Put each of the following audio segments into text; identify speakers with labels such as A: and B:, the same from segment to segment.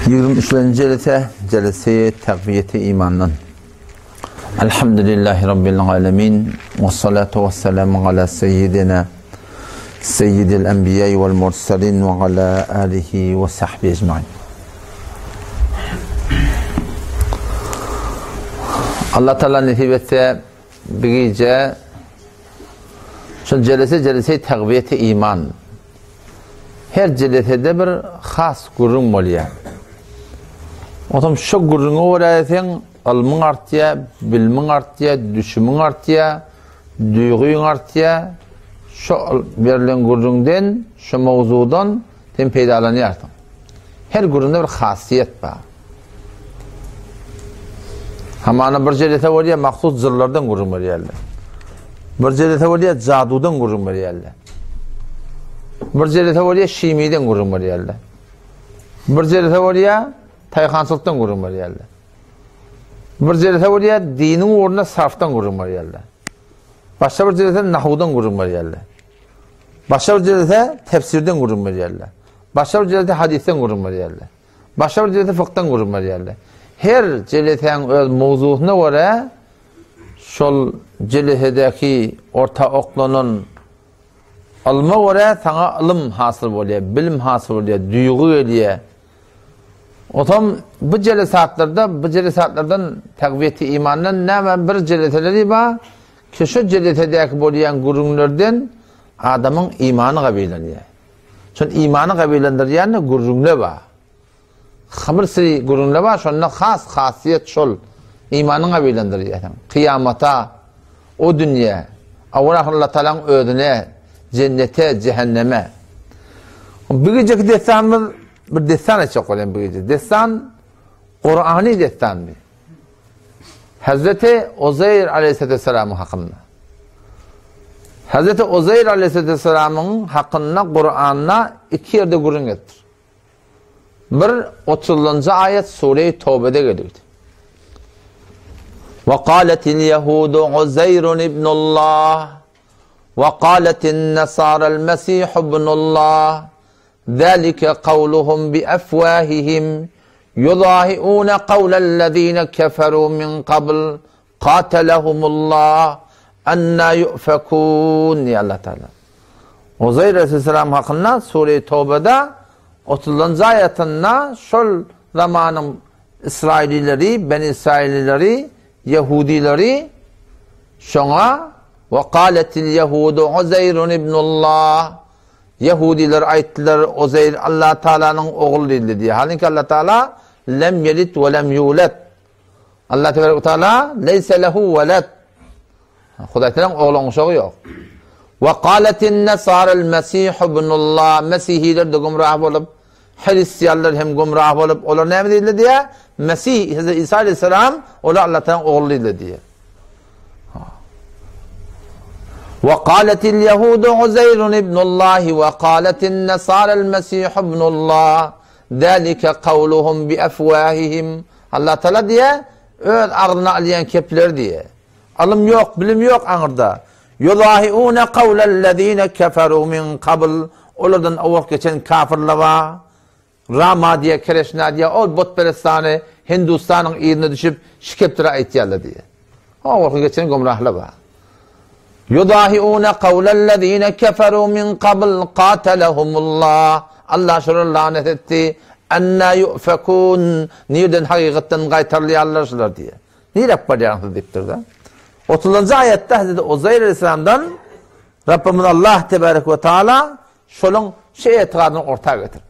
A: 23. celese takviyeti imanın. Elhamdülillahi Rabbil alemin. Ve salatu ve selamu ala seyyidina seyyidil enbiya'i vel mursalin ve ala alihi ve sahbihi ecmain. Allah Teala nasip etse bir gece şu celese takviyeti iman. Her celesede bir khas gurun oluyor. Otom şu gurunu öğreten ilmin artıya, bilmin artıya, düşümün artıya, duyğun artıya, şu verilen gurundan, şu mevzudan tem peydalanıyor artık. Her gurunda bir khasiyet var. Hamana bir celese oluyor, maksud zırlardan gurun veriyorlar. Bir celese oluyor, cadudan gurun veriyorlar. Bir celese oluyor, şimiden gurun veriyorlar. Bir celese oluyor, tayhansılıktan gurun veriyorlar. Bir celese oluyor, dinin uğruna sarftan gurun veriyorlar. Başka bir celese nahudan gurun veriyorlar. Başka bir celese tefsirden gurun veriyorlar. Başka bir celese hadisten gurun veriyorlar. Başka bir celese fıkhtan gurun veriyorlar. Her celesenin öz mevzuuna göre şol celesedeki orta oklunun ilme göre sana ilim hasıl oluyor, bilim hasıl oluyor, duygu oluyor. Otom bu celesatlardan takviyeti imandan ne bir celeseleri var ki şu celesedeki bolayan gurunlardan adamın imanı kabileniyor. Çünkü imanı kabilendiriyen gurunlar var. Xamir siri gurunlar var, şonda khasiyet şol imanı kabilendiriyor. Kıyamata, o dünya, Allah Teala'nın ödüne, cennete, cehenneme. Bir geceki destanımız bir destan açık olan bir gece. Destan, Kur'an'ı destan bir. Hazreti Uzeyr Aleyhisselam'ın hakkında. Hazreti Uzeyr Aleyhisselam'ın hakkında Kur'an'la iki yerde gurun getir. Bir 30. ayet Sure-i Tevbe'de geliyor. وَقَالَتِ الْيَهُودُ عُزَيْرٌ اِبْنُ اللّٰهِ وَقَالَتِ النَّصَارَى الْمَسِيحُ ابْنُ اللّٰهِ ذَلِكَ قَوْلُهُمْ بِأَفْوَاهِهِمْ يُضَاهِئُونَ قَوْلَ الَّذ۪ينَ كَفَرُوا مِنْ قَبْلِ قَاتَلَهُمُ اللّٰهِ اَنَّا يُؤْفَكُونَ diye Allah Teala. Uzeyr Aleyhisselam hakkında Sure-i Tevbe'de 30. ayetinde şol zamanın İsrailileri, Ben İsrailileri, Yahudileri şuna وَقَالَتِ الْيَهُودُ عُزَيْرٌ اِبْنُ اللّٰهِ Yahudiler ayettiler Uzeyr Allah Teala'nın oğlu değildi diye. Halbuki Allah Teala lem yelit ve lem yulet. Allah Teala leyse lehu veled. Huday Teala'nın oğlu uşağı yok. وَقَالَتِ النَّصَارَى الْمَسِيحُ ابْنُ اللّٰهِ Mesihliler de gumrah olup, Hristiyanlar hem gumrah olup, onlar ne değildi diye? Mesih, Hazreti İsa Aleyhisselam, onlar Allah Teala'nın oğlu değildi diye. وَقَالَتِ الْيَهُودُ عُزَيْرٌ اِبْنُ اللّٰهِ وَقَالَتِ النَّصَارَى الْمَسِيحُ ابْنُ اللّٰهِ ذَٰلِكَ قَوْلُهُمْ بِأَفْوَاهِهِمْ Allah Teala diye, öyle ağzına alayan kepler diye. Alım yok, bilim yok anırda. يُضَاهِئُونَ قَوْلَ الَّذ۪ينَ كَفَرُوا مِنْ قَبْلِ Oradan avuk geçen kafirler var. Rama diye, Kereşna diye, o botperestane, Hindistan'ın iğrine düşüp şikeptire aitiyarlar diye. Avuk geçen gumrahlar var. يُضَاهِئُونَ قَوْلَ الَّذ۪ينَ كَفَرُوا مِنْ قَبْلِ قَاتَلَهُمُ اللّٰهِ Allah şunu lanet etti. اَنَّا يُؤْفَكُونَ Nereden hakikatten gaytarlayarlar diye. Niye yapacağını deyiptir da? 30. ayette Hazreti Uzeyr Aleyhisselam'dan Rabbimiz Allah Tebarek ve Teala şolun etikadını ortaya getirdi.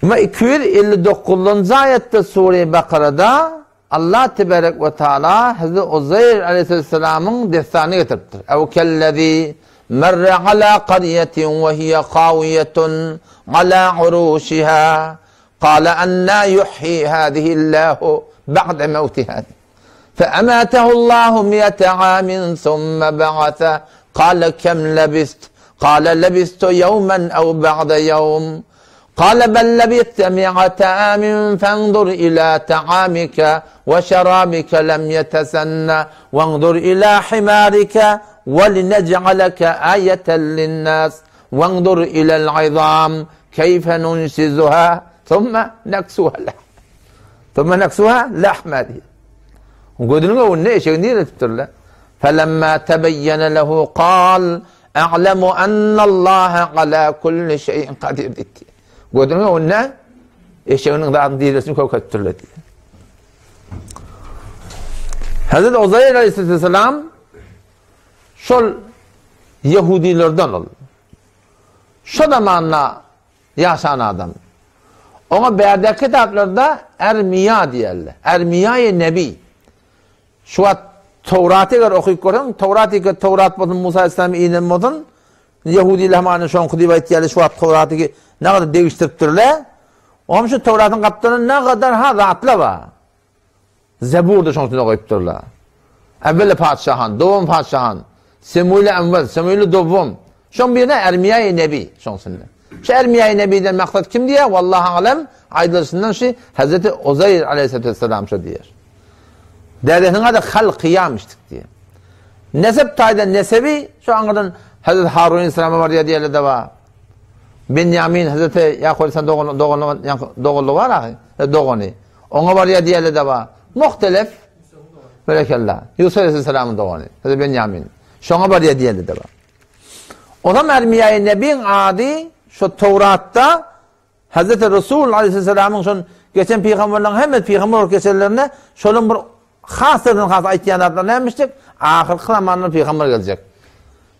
A: Ama 259. ayette Sure-i Bakara'da Allah Tebarek ve Teala Hazreti Uzeyr Aleyhisselam'ın destanını getirdi. اَوْ كَالَّذ۪ي مَرَّ عَلَى قَرْيَةٍ وَهِيَ خَاوِيَةٌ عَلَى عُرُوشِهَا قَالَ أَنَّا يُحْيِي هَذِهِ اللّٰهُ بَعْدَ مَوْتِهَا فأماته الله 100 عام ثم بعثه قال كم لبثت قال لبثت يوما أو بعض يوم قال بل لبثت 100 عام فانظر إلى طعامك وشرابك لم يتسنى وانظر إلى حمارك ولنجعلك آية للناس وانظر إلى العظام كيف ننشزها Thumma naksuha lahma diye. Gödünün önüne eşeğin diye etiptirler. Felemma tebeyyene lehu qal a'lemu ennallaha ala kulli şeyin kadir dedi. Gödünün önüne eşeğinin dağın diresini koyup etiptirler diye. Hazreti Uzayr aleyhisselam şol Yahudilerden ol. Şu zamanla yaşayan adam. Ona berdeki kitaplarda Ermiya diyerler. Ermiya-i Nebi. Şu an Tevrat'ı gar okuyup görün. Tevrat bolsun Musa Aleyhisselam'ı inen bolsun. Yahudiler hemen şu an kudiba ettiği şu an Tevrat'ı ne kadar değiştiriptirler. Onun şu Tevrat'ın kaptanı ne kadar rahatla var. Zebur'da şu an koyupturlar. Evveli padişahın, doğum padişahın. Semûl-i Envel, Semûl-i Dovvum. Şun birine Ermiya-i Nebi. Şu Ermiya-i Nebi'den maksat kim diye? Vallahi alem aydılışından Hazreti Uzayr aleyhisselam şu diyor. Dedesinin adı Halkiyamıştık diye. Nesep taydan nesebi şu anladan Hazreti Harun aleyhisselam'a var diye diyelim de var. Benyamin Hazreti Yakup aleyhisselam doğulu var ha. Doğunu. Ona var diye diyelim de var. Muhtelif. Berekallah. Yusuf aleyhisselamın doğunu. Hazreti Benyamin. Şuna var diye diyelim de var. O zaman Ermiya-i Nebi'nin adı şu Tevrat'ta Hazreti Resul aleyhisselamın şu geçen peygamberlerin hemen peygamber keserlerine şunun bir hasırdan has ayetlerden neymiştik? Ahir zamanın peygamber gelecek.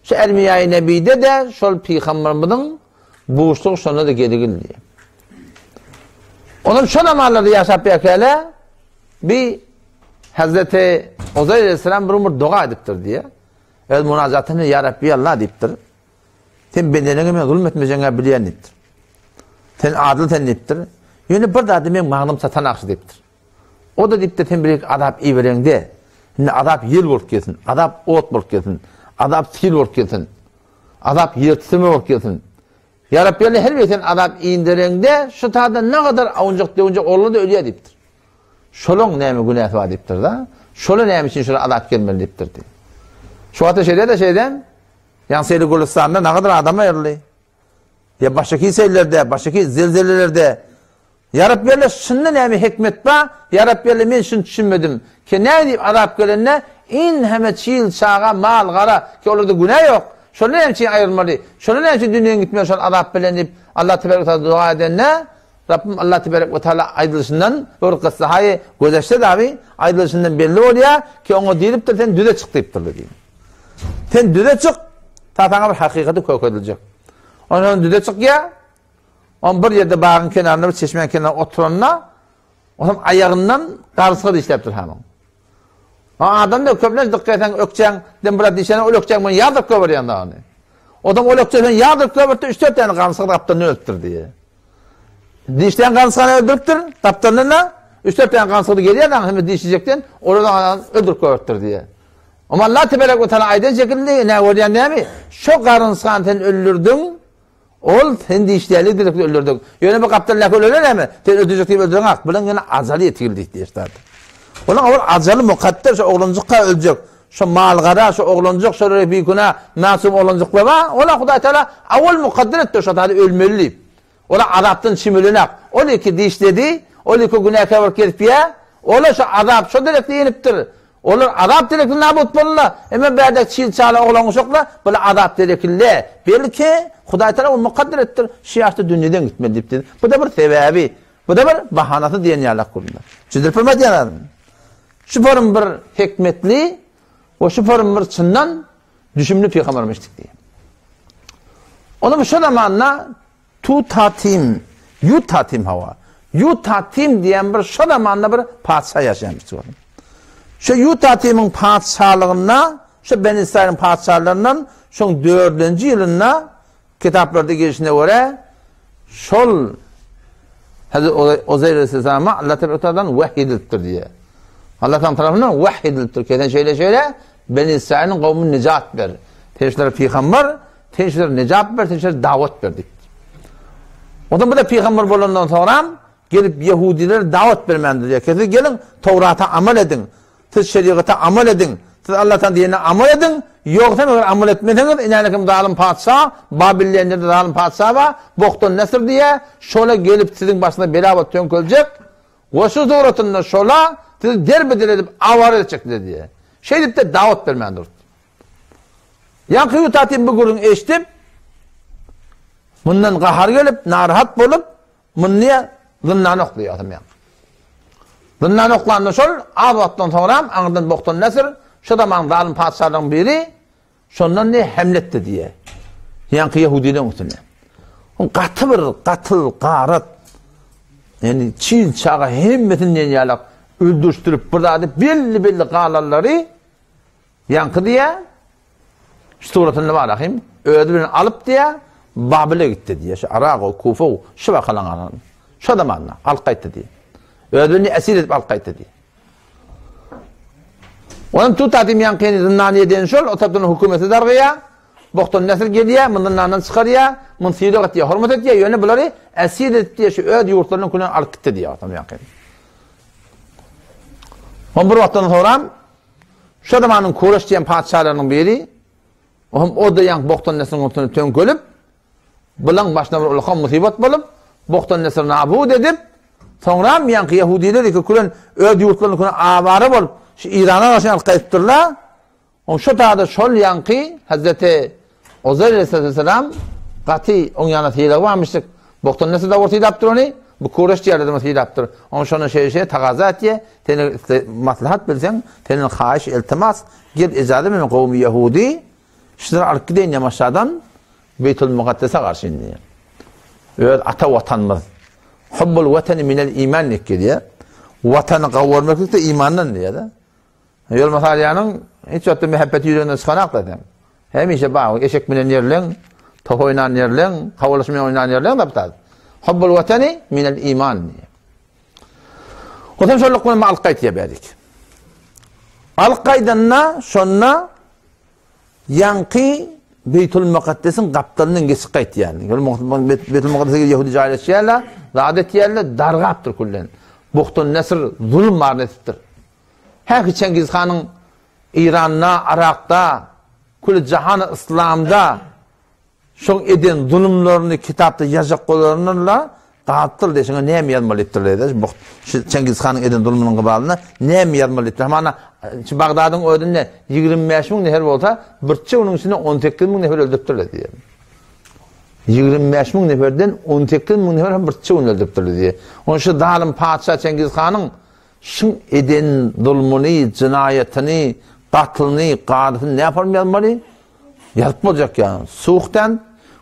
A: Şu Ermiya-i Nebi'de de şu peygamberimizin buğuşluğu şuna da geligil diye. Onun şu zamanlarda yaşap yakayla bir Hazreti Uzayr aleyhisselam bir dua ediptir diye. Evet münazatını ya Rabbi Allah deyiptir. Sen bedenine zulmetmeyeceğine bilen deyiptir. Sen adil sen deyiptir. Yani bir da demek mağnım satan akşı deyiptir. O da deyiptir sen bir adab iyi veren de. Adab yıl bulup kesin. Adab ot bulup kesin. Adab sil bulup kesin. Adab yırtısımı bulup kesin. Ya Rabbi Allah her birden adab indiren de şu tarzda ne kadar avuncak oğlu da ölüye deyiptir. Şolun neymi günahı var deyiptir da. Şolun neymi için şöyle adab gelmeli deyiptir diye. Şu anda şeyden Yansıylı Gülistan'da ne kadar adam ayırlı. Ya baştaki şeylerde, baştaki zelzelelerde Ya Rabbi Allah şunda neymi hikmet var? Ya Rabbi Allah ben şunu düşünmedim. Ki ne deyip Arap gelenine in heme çiğil çağa mal gara ki orada günah yok. Şöyle neyim için ayırmalı. Şöyle neyim için dünyanın gitmiyor. Şöyle Arap belenip Allah Tebarek ve Teala dua edenle Rabbim Allah Tebarek ve Teala aydılışından doğru kıssahayı gözeşte de abi aydılışından belli oluyor ki onu deyip de sen düze çık deyip durdu diyeyim. Sen düze çık tatana bir hakikati koyuk edilecek. Onun düze çık ya on bir yerde bağın kenarında bir çeşmenin kenarında oturanla o zaman ayağından karşısına da işleptir hemen. Adam da köpüne dikkaten ökçen den bırak dişene o ökçen bunu yardır köpür yanında onu. O zaman o ökçen yardır köpürtü 3-4 tane karşısına kaptanını öldürür diye. Dişten karşısına öldürüptür kaptanına 3-4 tane karşısına geliyor da hemen dişecekten oradan öldürüp köpürtür diye. Ama Allah Tebarek ve Teala ayda şekilde ne var yani mi? Şu karınsan sen öldürdün. Ol sen dişlerle direkt öldürdün. Yöne bir kaptan laf öldürür mi? Sen öldürecek gibi öldürdün hak. Bunun yine azalı etkildi diye işte. Onun azalı mukadder şu oğluncukka ölecek. Şu malgara şu oğluncuk şu repikuna masum oğluncuk var. Ola Huda Teala avval mukadder etti şu tadı ölmeli. Ola azaptan çimilinak. Ola ki dişledi. Ola ki günah kavur kerpiye. Ola şu azap şu direkt yeniptir. Olur azap direkli nabut bulunla. Hemen berdek çil çağla oğlan uşakla böyle azap direkli. Belki Huda Teala onu mukadder ettir. Şiyaçta dünyadan gitmeli deyip dedi. Bu da bir sebebi. Bu da bir bahanatı diyen yerler kurumda. Çizdirpeme diyenler. Şu form bir hikmetli o şu form bir çından düşümlü peygambermiştik diye. Onu şu zamanla tu tatim, yu tatim hava. Yu tatim diyen bir şu zamanla bir padişah yaşamıştı. Şu yu tatimin padişahlığına, şu Ben İsrail'in padişahlarından şu 4. yılına kitaplarda girişine göre şol Hazreti Uzayr Aleyhisselam'a Allah Teala'dan vahyediliptir diye. Allah'tan tarafından vahyediliptir. Keden şöyle Ben İsrail'in kavmini necat ver. Teşler peygamber, teşler necat ver, teşler davet verdik. O da bu da peygamber bulundan sonra gelip Yahudiler davet vermendir diye. Gelin Tevrat'a amel edin. Tez şeriata amel edin. Siz Allah'tan diyene amel edin. Yoksa eğer amel etmediniz, inanıkım zalim padişah, Babil'lerde zalim padişah var, Bokton Nesir diye, şöyle gelip sizin başına belavat tönkölecek, o şu doğrultusunda şöyle, sizi derbeder edip avar edecekler diye. Şey deyip de davet vermeyen durdu. Yankı yutatayım bu gurun eşitip, bundan kahar gelip, narahat bolup, bunu niye? Zınnan okluyor adam yankı. Zınnan oklandı şol, avattan sonra, anıdan Bokton Nesir, şu zaman zalim padişahların biri, şondan ne hemletti diye. Yankı Yahudi'den üstüne. Katıl, qarat. Yani Çin çağı hemmetinden yalak öldürüstürüp burada belli qalarları yankı diye suratını var akım. Ödülünü alıp diye Babil'e gitti diye. Şu Irak, Kufa, şu vakalan şu zamanla alqaytı diye. Ödülünü esir edip alqaytı diye. Onun tutatim yankını zindaniye den şol, o tabdan hükümeti dargıya, Bokton Nesir geliye, bundan çıkarıya, bunu siyidok et diye, hürmet et diye, yönü bunları esir edip diye, şu öd yurtlarının kulağını alıp gitti diye, adam yankını. On bir vaktan sonra, şu zamanın Kureş diyen padişahlarının biri, o da yank Bokton Nesir'in ortasını tönkölüp, bulan başına bir ulukan musibet bulup, Bokton Nesir'ini abud edip, sonra yankı Yahudiler ki kulağın öd yurtlarının kulağını avarı bulup, şu İran'a karşı alqayıptırlar. Şu dağda şol yankı Hazreti Ozeyr Aleyhisselam qati on yana tiyilak varmıştık. Bokton Nesir de ortaya yaptır onu. Bu Kureş diyarlarımız tiyil yaptır. Onun şunun şey taqaza et diye. Teni maslahat bilsen, tenin xaiş iltimas. Gel icazı min kavmi Yahudi. Şunlar arkideyn yamaşadan Beytül Muqaddes'e karşı indiye. Öyle ata vatanımız. Hubbul vatani minel imanlik diye. Vatanı kavurmak da imandan diye de. Yol masalyanın hiç ötü mehabbeti yüreğinden çıkanak dedim. Hem işe bağlı, eşek binen yerlen, top oynan yerlen, kavuluşmayan oynan yerlen da bitadı. Hubbul vatani minel iman diye. O zaman şöyle kullanma alqaytıya verdik. Alqaydanna şonna yankı Beytül Muqaddes'in kaptanının geçi qayt yani. Beytül Muqaddes'e Yahudi cahilesi yerler, adet yerler dargaptır kullen. Bokton Nesir zulüm marnettir. Her Cengiz Han'ın İran'da, Irak'ta, kul cihan-ı İslam'da şoň eden zulümlerini kitapta yazak qolarlarla dağıttır deşine näme yazmaly etdirler. Bu Cengiz Han'ın eden zulümünün qıbalına näme yazmaly etdirler. Mana şu Bagdad'ın ödünde 25 bin nefer bolsa, birçi onun içinde 18 bin nefer öldürtdirler diye. 25 bin neferden 18 bin nefer birçi onu öldürtdirler diye. Onun şu zalim padişah Cengiz Han'ın şun eden zulmünü, cinayetini, katlını, qadını ne yapılmalı? Yazıp olacak yani. Soğuktan,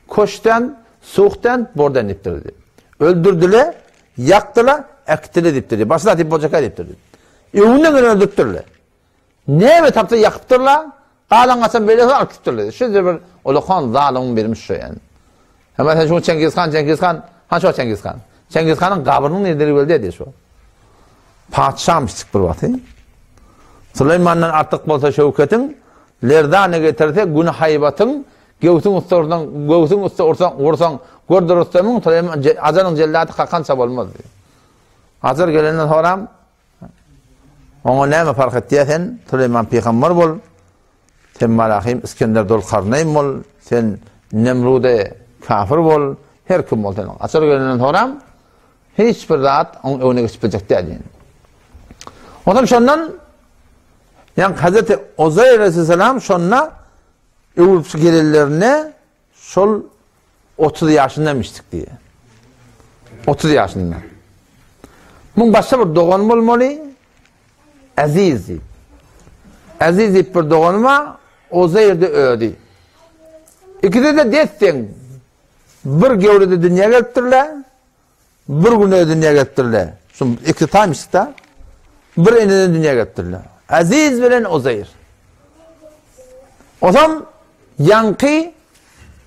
A: koştan, soğuktan, bordan diptirdi. Öldürdüler, yaktılar, ektiler diptirdi. Başına dip olacak diptirdi. Evinden öldürttürler. Ne ve tapta yakıptırlar? Qalan qasan böyle akıptırlar. Şu bir ulukan zalimin vermiş şu yani. Hemen şu Cengiz Han, ha şu Cengiz Han. Cengiz Han'ın kabrının nedeni böyle diye şu. Padişahmıştık bir vakti. Süleyman'dan artık bolsa şevketin, lerdane getirse günah haybatın, göğsün üstü orsan, gördür üstümün, Hazar'ın cellatı kakansa olmaz diye. Hazar gelenden sonra, ona neyme fark ettiyen, Süleyman peygamber bol, sen Malahim, İskender Dulkarnayn bol, sen Nemrud'e kafir bol, her kim bol. Hazar gelenden sonra, hiçbir zat onun evine geçipecek değil. Ondan şondan yani Hazreti Ozeyr Aleyhisselam şonna evlüp gelirlerine şol 30 yaşındamıştık diye. 30 yaşında. Bunun başka bir doğan olmalı Aziz'i. Aziz'i bir doğanma Ozeyr'de öldü. İkide de desin bir gevrede dünya getirdiler, bir günde dünya getirdiler. Şimdi iki taymıştık da bir eneden dünya getirdiler. Aziz bilen Ozeyr. O zaman yankı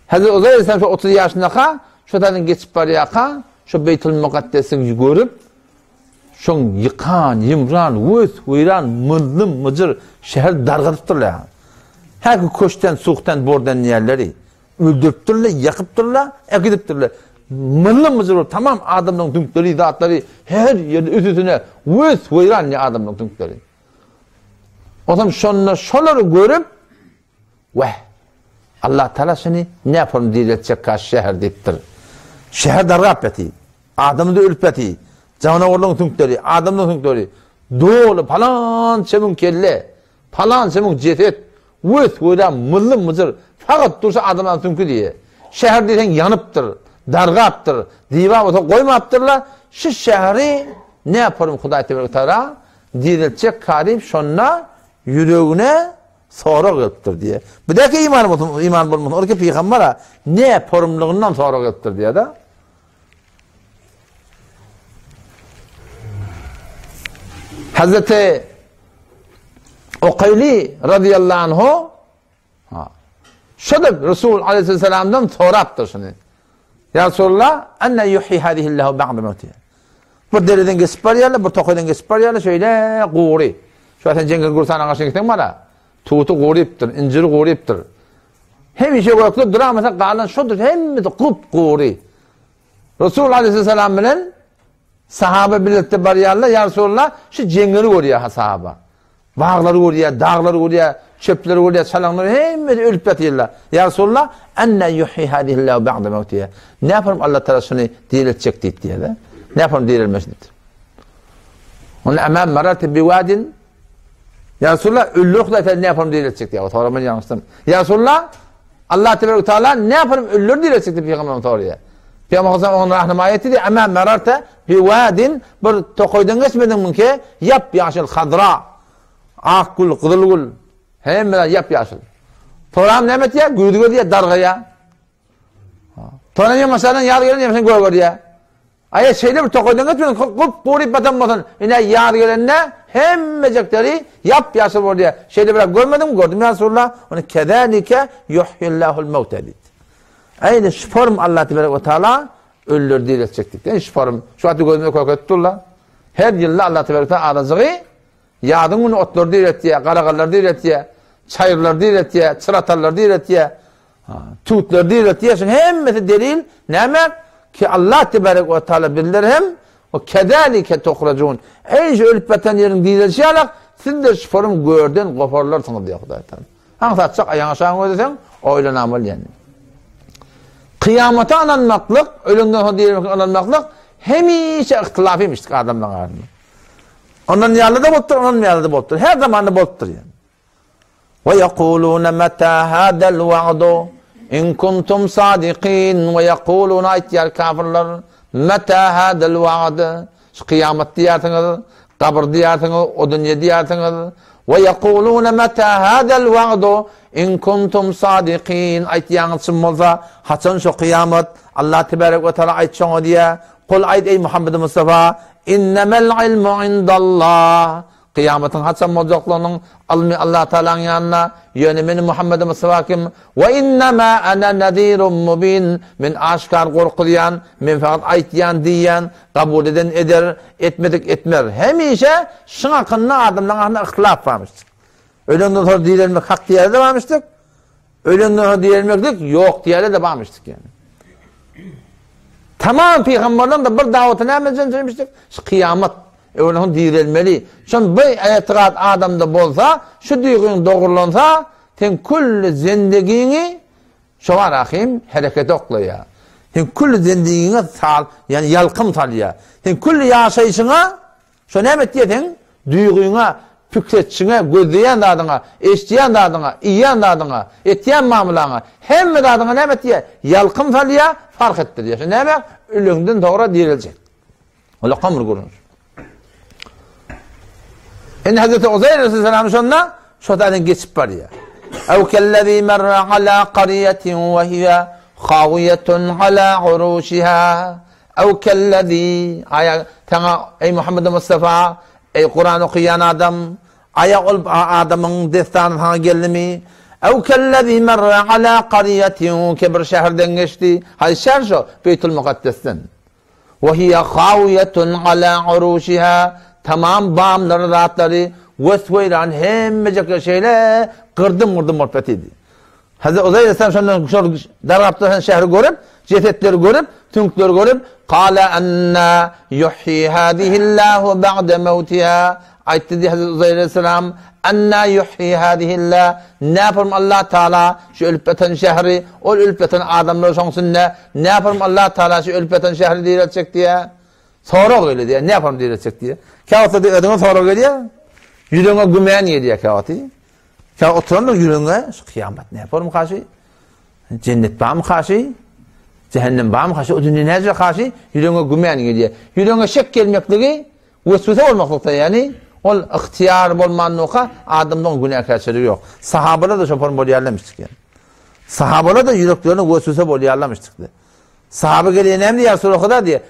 A: Hazreti Ozeyr Aleyhisselam şu 30 yaşındaka şuradan geçip barıyaka şu Beytül Muqaddes'i görüp şun yıkan, yımran, vüz, vıyran, mızlım, mıcır şehir dargatıptırlar. Her koştan, soğuktan, bordan yerleri öldürüptürler, yakıptırlar, ekidiptürler. Mızlım, mıcır tamam adamın dünkleri, zatları her yerde üstüne vüz, vıyran ne adamın dünkleri. O zaman şonları görüp Allah Teala seni ne yapalım diyelecek karşı şehir deyiptir. Şehir dargap eti. Adamı da ürpeti. Canavarların tünkleri, adamın tünkleri. Doğulu falan çemun kelle. Falan çemun cetet. Vıt vıda mıllı mızır. Fakat dursa adamın tünkü diye. Şehir desen yanıptır. Dargaptır. Diva koymaptırlar. Şu şehri ne yaparım Huday Teala diyelecek karib şonna yüreğine sonra kılıptır diye. Bir dakika iman bulmasın. Oradaki peygambera ne yaparımlığından sonra kılıptır diye de. Hazreti Ukayli radıyallahu anhu şöyle Resul aleyhisselam'dan soraptır şunu. Ya Resulullah enne yuhyi hadihillahu ba'da mevtiha. Bir dereden geçip var yerler, bir tokoydan geçip var yerler şöyle kuğuri. Şu zaten cengiz kursanın karşına gittin bana. Tuğutu kuğuriptir, inciri kuğuriptir. Hem işe koyaklı duramasa kalan şudur, hem de kup kuğuri. Resul aleyhisselam bilen sahabe birlikte var yerler, ya Resulullah şu cengiri koruyor sahaba. Bağları koruyor, dağları koruyor, çöpleri koruyor, çalanları hem de ölüp yatıyorlar. Ya Resulullah enne yuhyi hadihillahu ba'da mevtiha. Ne yaparım Allah Teala şunu diyelecek diye de. Ne yaparım diyebilmesidir. Onun emam merati biwadin ya Resulullah üllükle ne yaparım diyelecek diye. O tavraman yanlıştım. Ya Resulullah Allah Teala ne yaparım üllür diyelecek diye Peygamber'e tavriye. Peygamber onun rahmaniyeti diye emam merati biwadin bir tokoydan geçmedin mi ki yap yaşıl khadra akgul kızılgul hem de yap yaşıl. Toram nemet ya güdügü diye dargaya. Toram yamasadan yar gelin yamasan gör diye. Aya şeyde bir tokoydan geçmedin kup kurip batanmasın. Yine yar gelinne hem mecekleri yap yaşıl var diye. Şeyde bırak görmedin mi gördüm ya Resulullah. Onu kedalike yuhyillahul mevtedid. Aynı şu form Allah Teala ölür diyelecektik. Yani şu form şu atı gözüne koyuyorlar. Her yılda Allah Teala aracığı yağdın bunu otlar diye, karakallar diye, çayırlar diye, çıratarlar diye, tuğutlar diye. Hem delil ne demek ki Allah Teala bilir hem o kedalike tokracun. Ey ölüp beten yerin diyelecek siz de şu form gördün koparlarsınız diye Huday Teala. Hangi satacak ayağına aşağı koyarsan öyle namel yani. Kıyamata ananmaklık, ölümden diyelim ananmaklık hemişe ihtilafıymıştık adamdan ağırını. Onun yanında da bottur, onun yanında da bottur. Her zaman da bottur yani. Ve yekulûne metâ hâdel va'du in kuntum sâdikîn ve yekulûne ayetler kafirler metâ hâdel va'du şu kıyamet diyersiniz, kabir diyersiniz, o dünya diyersiniz. Ve yekulûne metâ hâdel va'du in kuntum sâdikîn ayetyanızın olsa haçan şu kıyamet Allah Tebarek ve Teala ayetçan diye kul ayet ey Muhammed Mustafa innemel ilmu indallah kıyametin haçan mozaklığının almi Allah Teala'nın yanına yönemin Muhammed Mustafa kim ve innema ana nadirun mubin min aşkar korku diyen min fakat ayetyan diyen kabul eden eder etmedik etmer hemişe şuna kınna adamlarına ihtilaf varmıştır. Öylenden sonra diyebilmek hak diye de varmıştık. Öylenden sonra diyebilmektik yok diye de varmıştık yani. Tamam peygamberden de bir davetine emecen söylemiştik. Kıyamet öylenden diyebilmeli. Çünkü bir etikat adamda bolsa, şu duygun doğrulansa, sen kull zindigini şu var ahim hareket okluyor. Sen kull zindigini sal, yani yalkım salıyor. Sen kull yaşayışına şu ne diyesin? Duyguna fikretçine, gözleyen dadına, eşleyen dadına, iyiyen dadına, etiyen mamulana, hem dadına ne diye yalkım salıyor, fark etti diye. Ne demek? Ölümden doğru diyelecek. Öyle kamur görünür. En Hazreti Uzeyr Aleyhisselam şunla şotadan geçip var ya. Ev kellezî merra alâ qariyetin ve hiye khâviyetun alâ urûşihâ. Ev kellezî ey Muhammed Mustafa ey Kur'an okuyan adam ayak olup adamın destanına geldi mi? Ev kellezî merra alâ qariyetin ki bir şehirden geçti. Hayır şehir şu Beytül Mukaddes'ten. Ve hiye khâviyetun alâ urûşihâ. Tamam bağımları, rahatları, vesveyran hemmecek şeyle kırdım muhabbetiydi. Hazreti Uzayr Aleyhisselam şondan daraptan şehri görüp, cesetleri görüp, tünkleri görüp, "Qala anna yuhyi hadihillahu ba'de mevtiha." Aytdı diye Hazreti Uzayr Aleyhisselam, "Anna yuhyi hadihillah." Ne yaparım Allah Teala şu ölüp biten şehri, o ölüp biten adamlar şonsun ne yaparım Allah Teala şu ölüp biten şehri diretecek diye. Sonra öyle diye. Ne yaparım diretecek diye. Kağıtta da adamı sonra geliyor. Yüreğine gümen yediyor kağıtı. Kağıt oturan da yüreğine kıyamet ne yaparım karşı? Cennet bağım karşı? Cehennem bağım karşı? O dünya nezre karşı? Yüreğine gümen yediyor. Yüreğine şek gelmekliği vesvese olmaklıkta yani. Ol ihtiyar bolmanlığa adamdan günahkarçılığı yok. Sahabalar da şopar boliyarlamıştık yani. Sahabalar da yüreklerini vesvese boliyarlamıştık. Sahabe geliyor ne diye Resulullah diye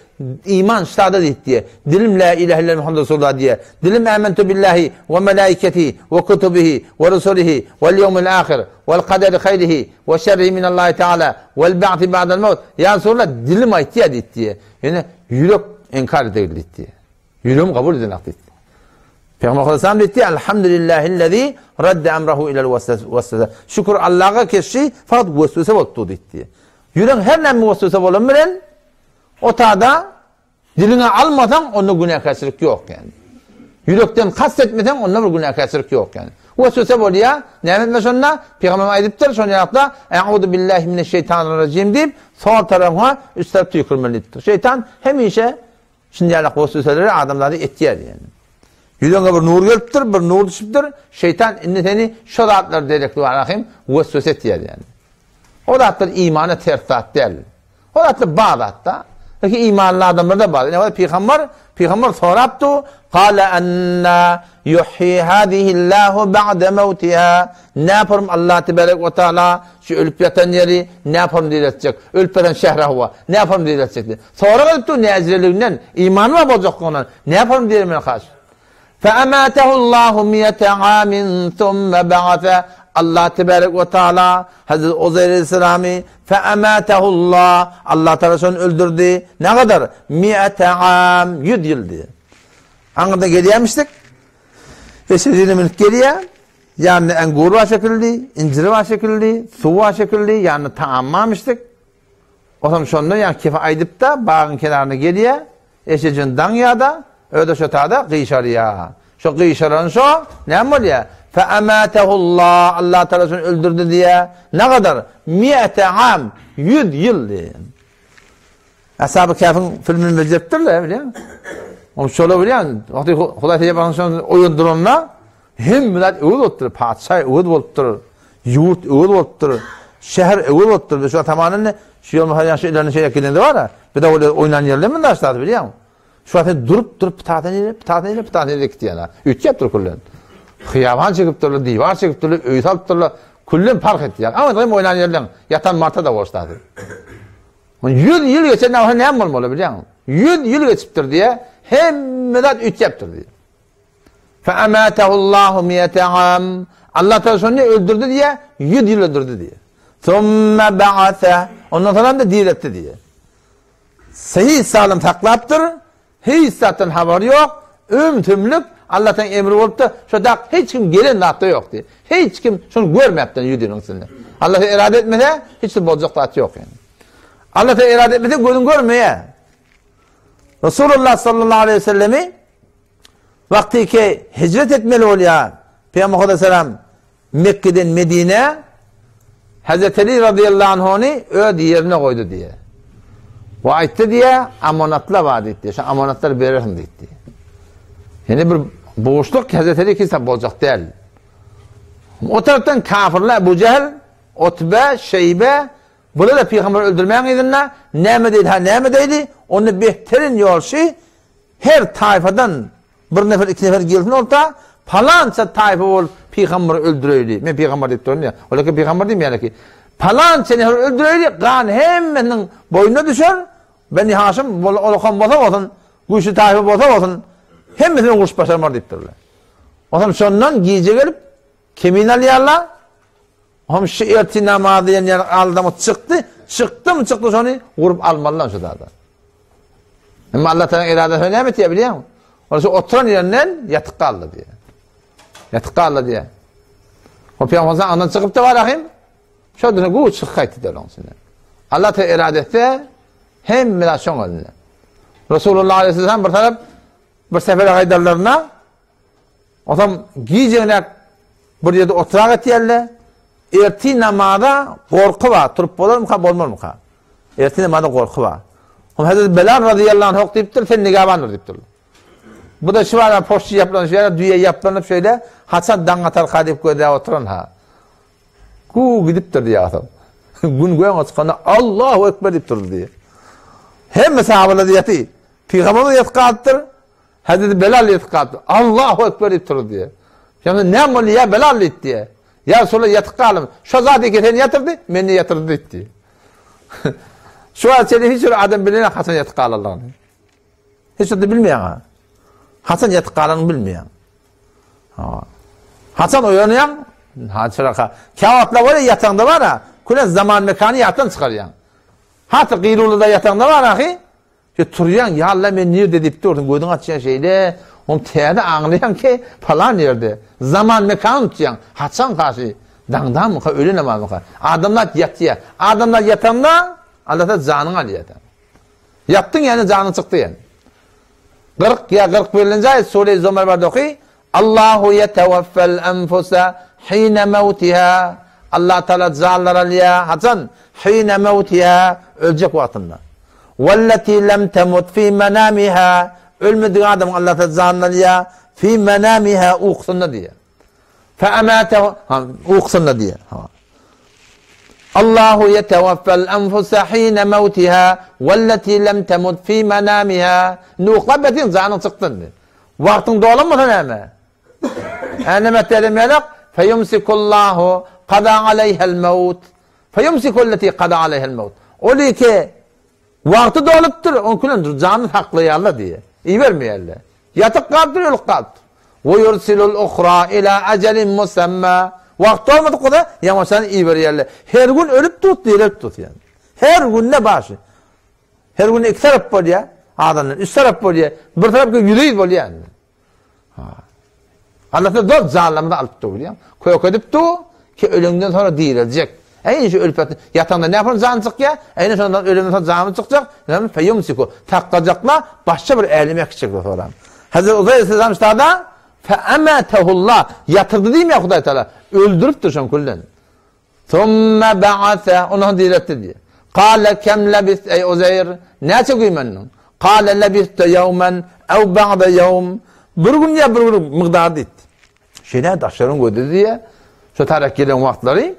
A: iman ştada diye. Dilim la ilahe illallah Muhammed Resulullah diye. Dilim amentu billahi ve melaiketihi ve kutubihi ve rusulihi vel yevmil ahir vel kaderi hayrihi ve şerrihi min Allah Teala vel ba'ti ba'del mevt. Ya Resulullah dilim aytiya diye. Yani yürek inkar edildi diye. Yüreğim kabul edildi. Peygamber Aleyhisselam dedi elhamdülillahillezî radde emrahu ilel vesvese. Şükür Allah'a keşi fakat vesvese oldu dedi. Yüreğin her nemi vesvese olan bilen o tada diline almadan onda günahkarçılık yok yani. Yürekten kastetmeden onda bir günahkarçılık yok yani. Vesvese oluyor. Nimetme sonra Peygamber aydıptır sonra yaptı. Eûzu billahi mineşşeytanirracim deyip sol tarafa üst tarafı tükürmelidir. Şeytan hemişe şimdi yalak vesveseleri adamları etiyor yani. Yüreğine bir nur geliptir, bir nur düşüptür. Şeytan seni şu zatlar dedikli var rahim vesvese etiyor yani. O zatlar imanı tertat değil. O zatlar bağdatta. Peki imanlı adamlar da bağlı. Ne var? Peygamber soraptı. Kale anna yuhyi hadihillahu ba'de mevtiha. Ne yaparım Allah tebarek ve teala şu ölüp yatan yeri ne yaparım diletecek. Ölüp yatan şehre hava. Ne yaparım diletecek. Sonra gelipti nezirliğinden imanı mı bozacak ona. Ne yaparım diyelim karşı. فَأَمَاتَهُ اللّٰهُ مِيَةَ عَامٍ ثُمَّ بَعَثَ. Allah tebarek ve teala Hazreti Uzayr Aleyhisselam'ı فَأَمَاتَهُ اللّٰهُ Allah Teala onu öldürdü. Ne kadar? 100 am 100 yıldı. Anında geliyormuştuk. Eşediğine minut geliyor. Yani engur var şekildi, incir var şekildi, su var şekildi. Yani tamamlamıştık. O zaman sonunda yani kefe aydıp da bağın kenarına geliyor. Eşedinin danyada öyle şu tada kıyışarıya. Şu kıyışarın şu ne oluyor? فَاَمَاتَهُ اللّٰهُ Allah Teala'sını öldürdü diye ne kadar? 100 am 100 yıl diye. Ashab-ı Kahf'ın filmini verecektirler biliyor musun? Onu şöyle biliyor musun? Vakti Huday Teyze'nin oyundur onunla hem millet öğüt otturur, padişah öğüt otturur, yurt öğüt otturur, şehir öğüt otturur. Şu tamamen şu yol muhayyar şeylerin yakınında var ya, bir de öyle oynanan yerler mi de açtı biliyor musun? Şu vakti durup pıtateniyle gitti yana. Üç yaptır kullen. Hıyavan çekip durdu, divar çekip durdu, öğüt alıp durdu. Kullen park etti yani. Ama dedim oynanan yerler yatan marta da boşladı. 100 yıl geçen ne yapmalı biliyor musun? 100 yıl geçiptir diye hem millet üç yaptır diye. فَاَمَاتَهُ اللّٰهُ مِيَةَ عَامٍ Allah Teala onu öldürdü diye 100 yıl öldürdü diye. ثُمَّ بَعَثَ Ondan sonra da diretti diye. Sahih sağlam taklaptır. Hiç zaten haberi yok. Tümlük Allah'tan emri olup da şurada hiç kim gelin hatta yok diye. Hiç kim şunu görmeyip de yüdüğünün içinde. Allah'a irade etmede hiç de bozacak tahtı yok yani. Allah'a irade etmede gözün görmeye. Resulullah sallallahu aleyhi ve sellemi vakti ki hicret etmeli oluyor. Peygamber Aleyhisselam Mekke'den Medine Hazreti Ali radıyallahu anh'ını öde yerine koydu diye. O ayette diye amanatlar vardı diye. Şu amanatları verirsin diye. Yani bir boşluk Hazreti Ali kimse bozacak değil. O taraftan kafirler Ebu Cehil, Utbe, Şeybe burada da Peygamber öldürmeyen idinler. Ne deydi? Onu behterin yol şey her tayfadan bir nefer iki nefer gelsin orta falanca tayfa ol Peygamber'i öldürüyordu. Ben Peygamber deyip durun ya. Öyle ki Peygamber diyeyim yani ki falanca nefer öldürüyordu. Kan hemenin boynuna düşer. Beni Haşim olakan boza olsun. Kuşu tayfa boza olsun. Hemesine kuş başarmar deyip dururlar. O zaman sonundan giyece gelip kimin alıyarlar? Hem şiirti namazı yani aldamı çıktı. Çıktı mı çıktı sonra vurup almalılar şu dağda. Ama Allah Teala iradesi ne yapıyor biliyor musun? Orası oturan yerinden yatık kaldı diye. Yatık kaldı diye. O Peygamber'den andan çıkıp da var rahim. Şoduna bu çıkayt eder onun içinde. Allah te irade etse hem milasyon önüne. Resulullah Aleyhisselam bir taraf bir sefere gaydarlarına otam giyeceğine bir yerde oturak etiyerle erti namada korku var. Turup olur mu ka bolmur mu ka? Erti namada korku var. Hazreti Belal radıyallahu anh deyiptir, sen nigabandır deyiptir. Bu da şu var poşçu yapılan şeyler, düğe yapılanıp şöyle Hasan dangatar kadip koyda oturan ha. Ku gidiptir diye adam. Gün koyan açıkanda Allahu Ekber deyiptir diye. Hem sahabeler yatı. Peygamber yatkattır. Hazreti Belal yatkattır. Allahu Ekber deyiptir diye. Yani ne mol ya Belal diye. Ya Resulullah yatkalım. Şu zat ikisini yatırdı, beni yatırdı diye. Şu an seni hiç adam bilene Hasan yatkalı Allah'ını. Hiç de bilmeyen ha. Hasan yatkalını bilmeyen. Hasan uyanıyan, kağıtla var ya yatağında var ha, kule zaman mekanı yatan çıkarıyan. Hatta Gıyrulu'da yatağında var ahi, turuyan, ya Allah ben nerede deyip durdun, gördün açıyan şeyle, onu teyade anlayan ki falan yerde. Zaman mekanı tutuyan, Hasan karşı, dağdan mı ka, ölü namaz mı ka. Adamlar yatıyor. Adamlar yatağında, Allah'ta canını alıyor. Yattın yani canın çıktı yani. 41. ayet Sure-i Zümer var doki. Allahu yeteveffel enfusa hine mevtiha. Allah Teala canlar alıyor. Hasan hine mevtiha ölecek vaktinde. Velleti lem temut fi menamiha. Ölmediğin adam Allah Teala canlar alıyor. Fi menamiha uğsunda diye. Fe ematehu uğsunda diye. Allahu yeteveffel enfusa hine mevtiha velleti lem temut fi menamiha. Nuqlabetin canın çıktın diye. Vaktin dolanmadan hemen. Enemet melek feyumsikullahu qada aleyhel mevt. Feyumsikulleti qada aleyhel mevt. Öyle ki vakti doluptur. Onun külündür. Canın haklayarlar diye. İyi vermeyerler. Yatık kaldır, ölük kaldır. Ve yursilul ukhra ila acelin musamma. Vakti olmadık kadar yamaçlarını iyi verirler. Her gün ölüp tut diye ölüp tut yani. Her gün ne başı? Her gün iki taraf oluyor. Adamın üst taraf oluyor. Bir taraf yüreği oluyor yani. Allah'ta dört zalimde alıp da biliyor. Koyuk edip de ki ölümden sonra dirilecek. En şu ölüp yatağında ne yapalım canı çık ya? En sonunda ölümden sonra canı çıkacak. Yani feyumsiku takacaklar başka bir elime çıkacak sonra. Hazreti Uzayr Aleyhisselam işte fe'emetehullah yatırdı değil mi ya Huday Teala? Öldürüp duruşan kullen. Thumme ba'ase onu diletti diye. Kale kem lebist ey Uzayr. Ne çekiyim ennun? Kale lebiste yevmen ev ba'de yevm. Bir gün ya bir gün mıqdarı dit. Şeyler taşların koydu diye. Şu tarih gelen vaktları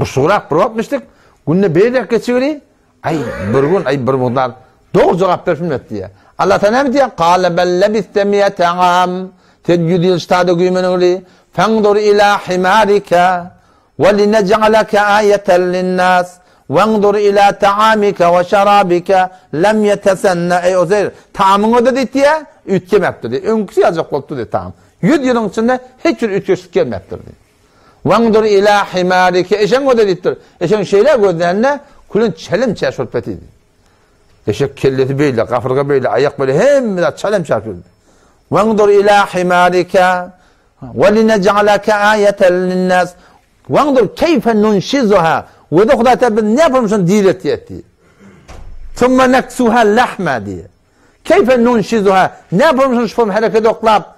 A: kuşuğrak bir bakmıştık. Günde bir dakika çeviri. Ay bir gün ay bir mıqdar. Doğru cevap vermedi diye. Allah Teala ne diyor? Kale bel lebiste miyete am. Teccüd yılıştadı güymenuli. Fendur ila himarika. Ve linec'aleke ayeten linnas. Vendur ila ta'amika ve şarabika. Lem yetesenne ey Uzayr. Ta'amını da dit diye. Ütgemeptir diye. Önküsü yazacak oldu diye ta'am. 100 yılın içinde hiç bir ütgeçlik gelmeptir diye. Vendur ila himarika. Eşen o da dittir. Eşen şeyler gözlerine kulun çelim çarpıtıydı. Eşek kelleti böyle, kafırga böyle, ayak böyle hem de çelim çarpıyordu. Vendur ila himarika ve linec'aleke ayeten linnas. Vendur keyfe nunşizuha. Ve de Huday Teala ne yapalım dilet etti. Thumme neksuha lahma diye. Keyfe nunşizuha. Ne yapalım şu hareket oklap.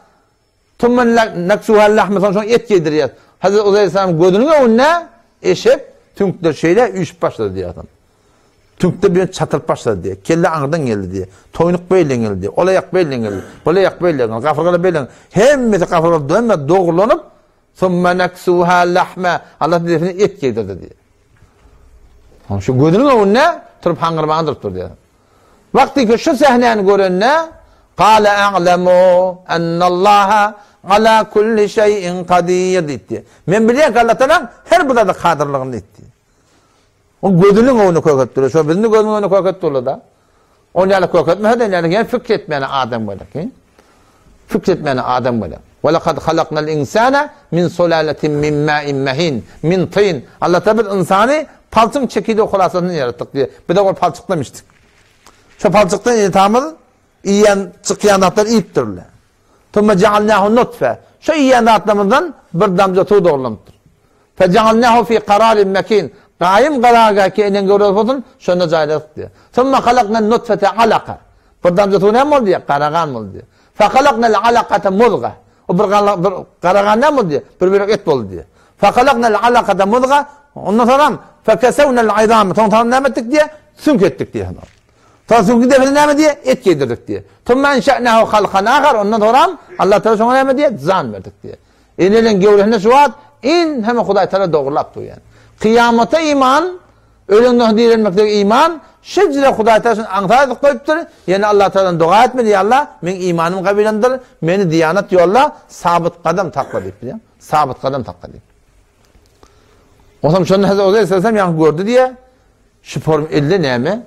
A: Thumme neksuha lahma sonra et yediriyor. Hazreti Uzayr Aleyhisselam gözünün önüne eşek tünkler şeyle üç başladı diye adam. Tünkte bir çatır başladı diye. Kelle ağırdan geldi diye. Toynuk beyle geldi diye. Olayak beyle geldi. Olayak beyle geldi. Kafırgalı beyle geldi. Hem de kafırgalı dönme doğrulanıp thumme neksuha lahma. Allah dediğini et yedirdi diye. Şu gözünün önüne turup hangırmağını durup dur diye. Vakti ki şu sahneyi görenine kâle a'lemû ennallaha ala kulli şeyin kadir dedi. Men biliyorum ki Allah Teala her burada da kadırlığını etti. O gözünün önüne koyup duruyor. Şu bizim gözünün önüne koyup duruyor da. Onu yana koyup etmeden yani fikretmeyene adam böyle ki. Fikretmeyene adam böyle. Ve lekad halaknal insana min sulaletin min ma'in mahin min tin. Allah Teala insanı palçın çekildiği kolasını yarattık diye. Bir de o palçıklamıştık. Şu palçıktan itamıl iyen çıkıyan atlar iyiptirler. Thumme cealnahu nutfe. Şu iyen atlarımızdan bir damca tuğ doğrulamıştır. Fecealnahu fi qararin mekin. Qaim qaraga kenen görüp olsun, şonda jayladık diye. Sonra halaqna nutfete alaqa. Buradan da ne oldu diye, qaragan oldu diye. Fa halaqna alaqata mudga. O bir qaragan ne oldu diye, bir et oldu diye. Fa halaqna alaqata mudga. Ondan sonra fa kasawna al'izam. Sonra ne ettik diye, sünk ettik diye. Sonra sünk de ne diye, et yedirdik diye. Sonra inşa'nahu halqan akhar. Ondan sonra Allah Teala sonra ne diye, zan verdik diye. Enelen gevrehne suat in hemen Huday Teala doğrulaptı yani. Kıyamata iman, ölümden dirilmekteki iman, şecre Huday Teala'nın antadık koyuptur. Yani Allah Teala'dan dua etmedi ya Allah, men imanım kabilendir, beni diyanet yolla, sabit kadem takla deyip biliyor. Sabit kadem takla deyip. O zaman şunu Hazreti Uzayr Aleyhisselam yani gördü diye, şu form 50 neyme,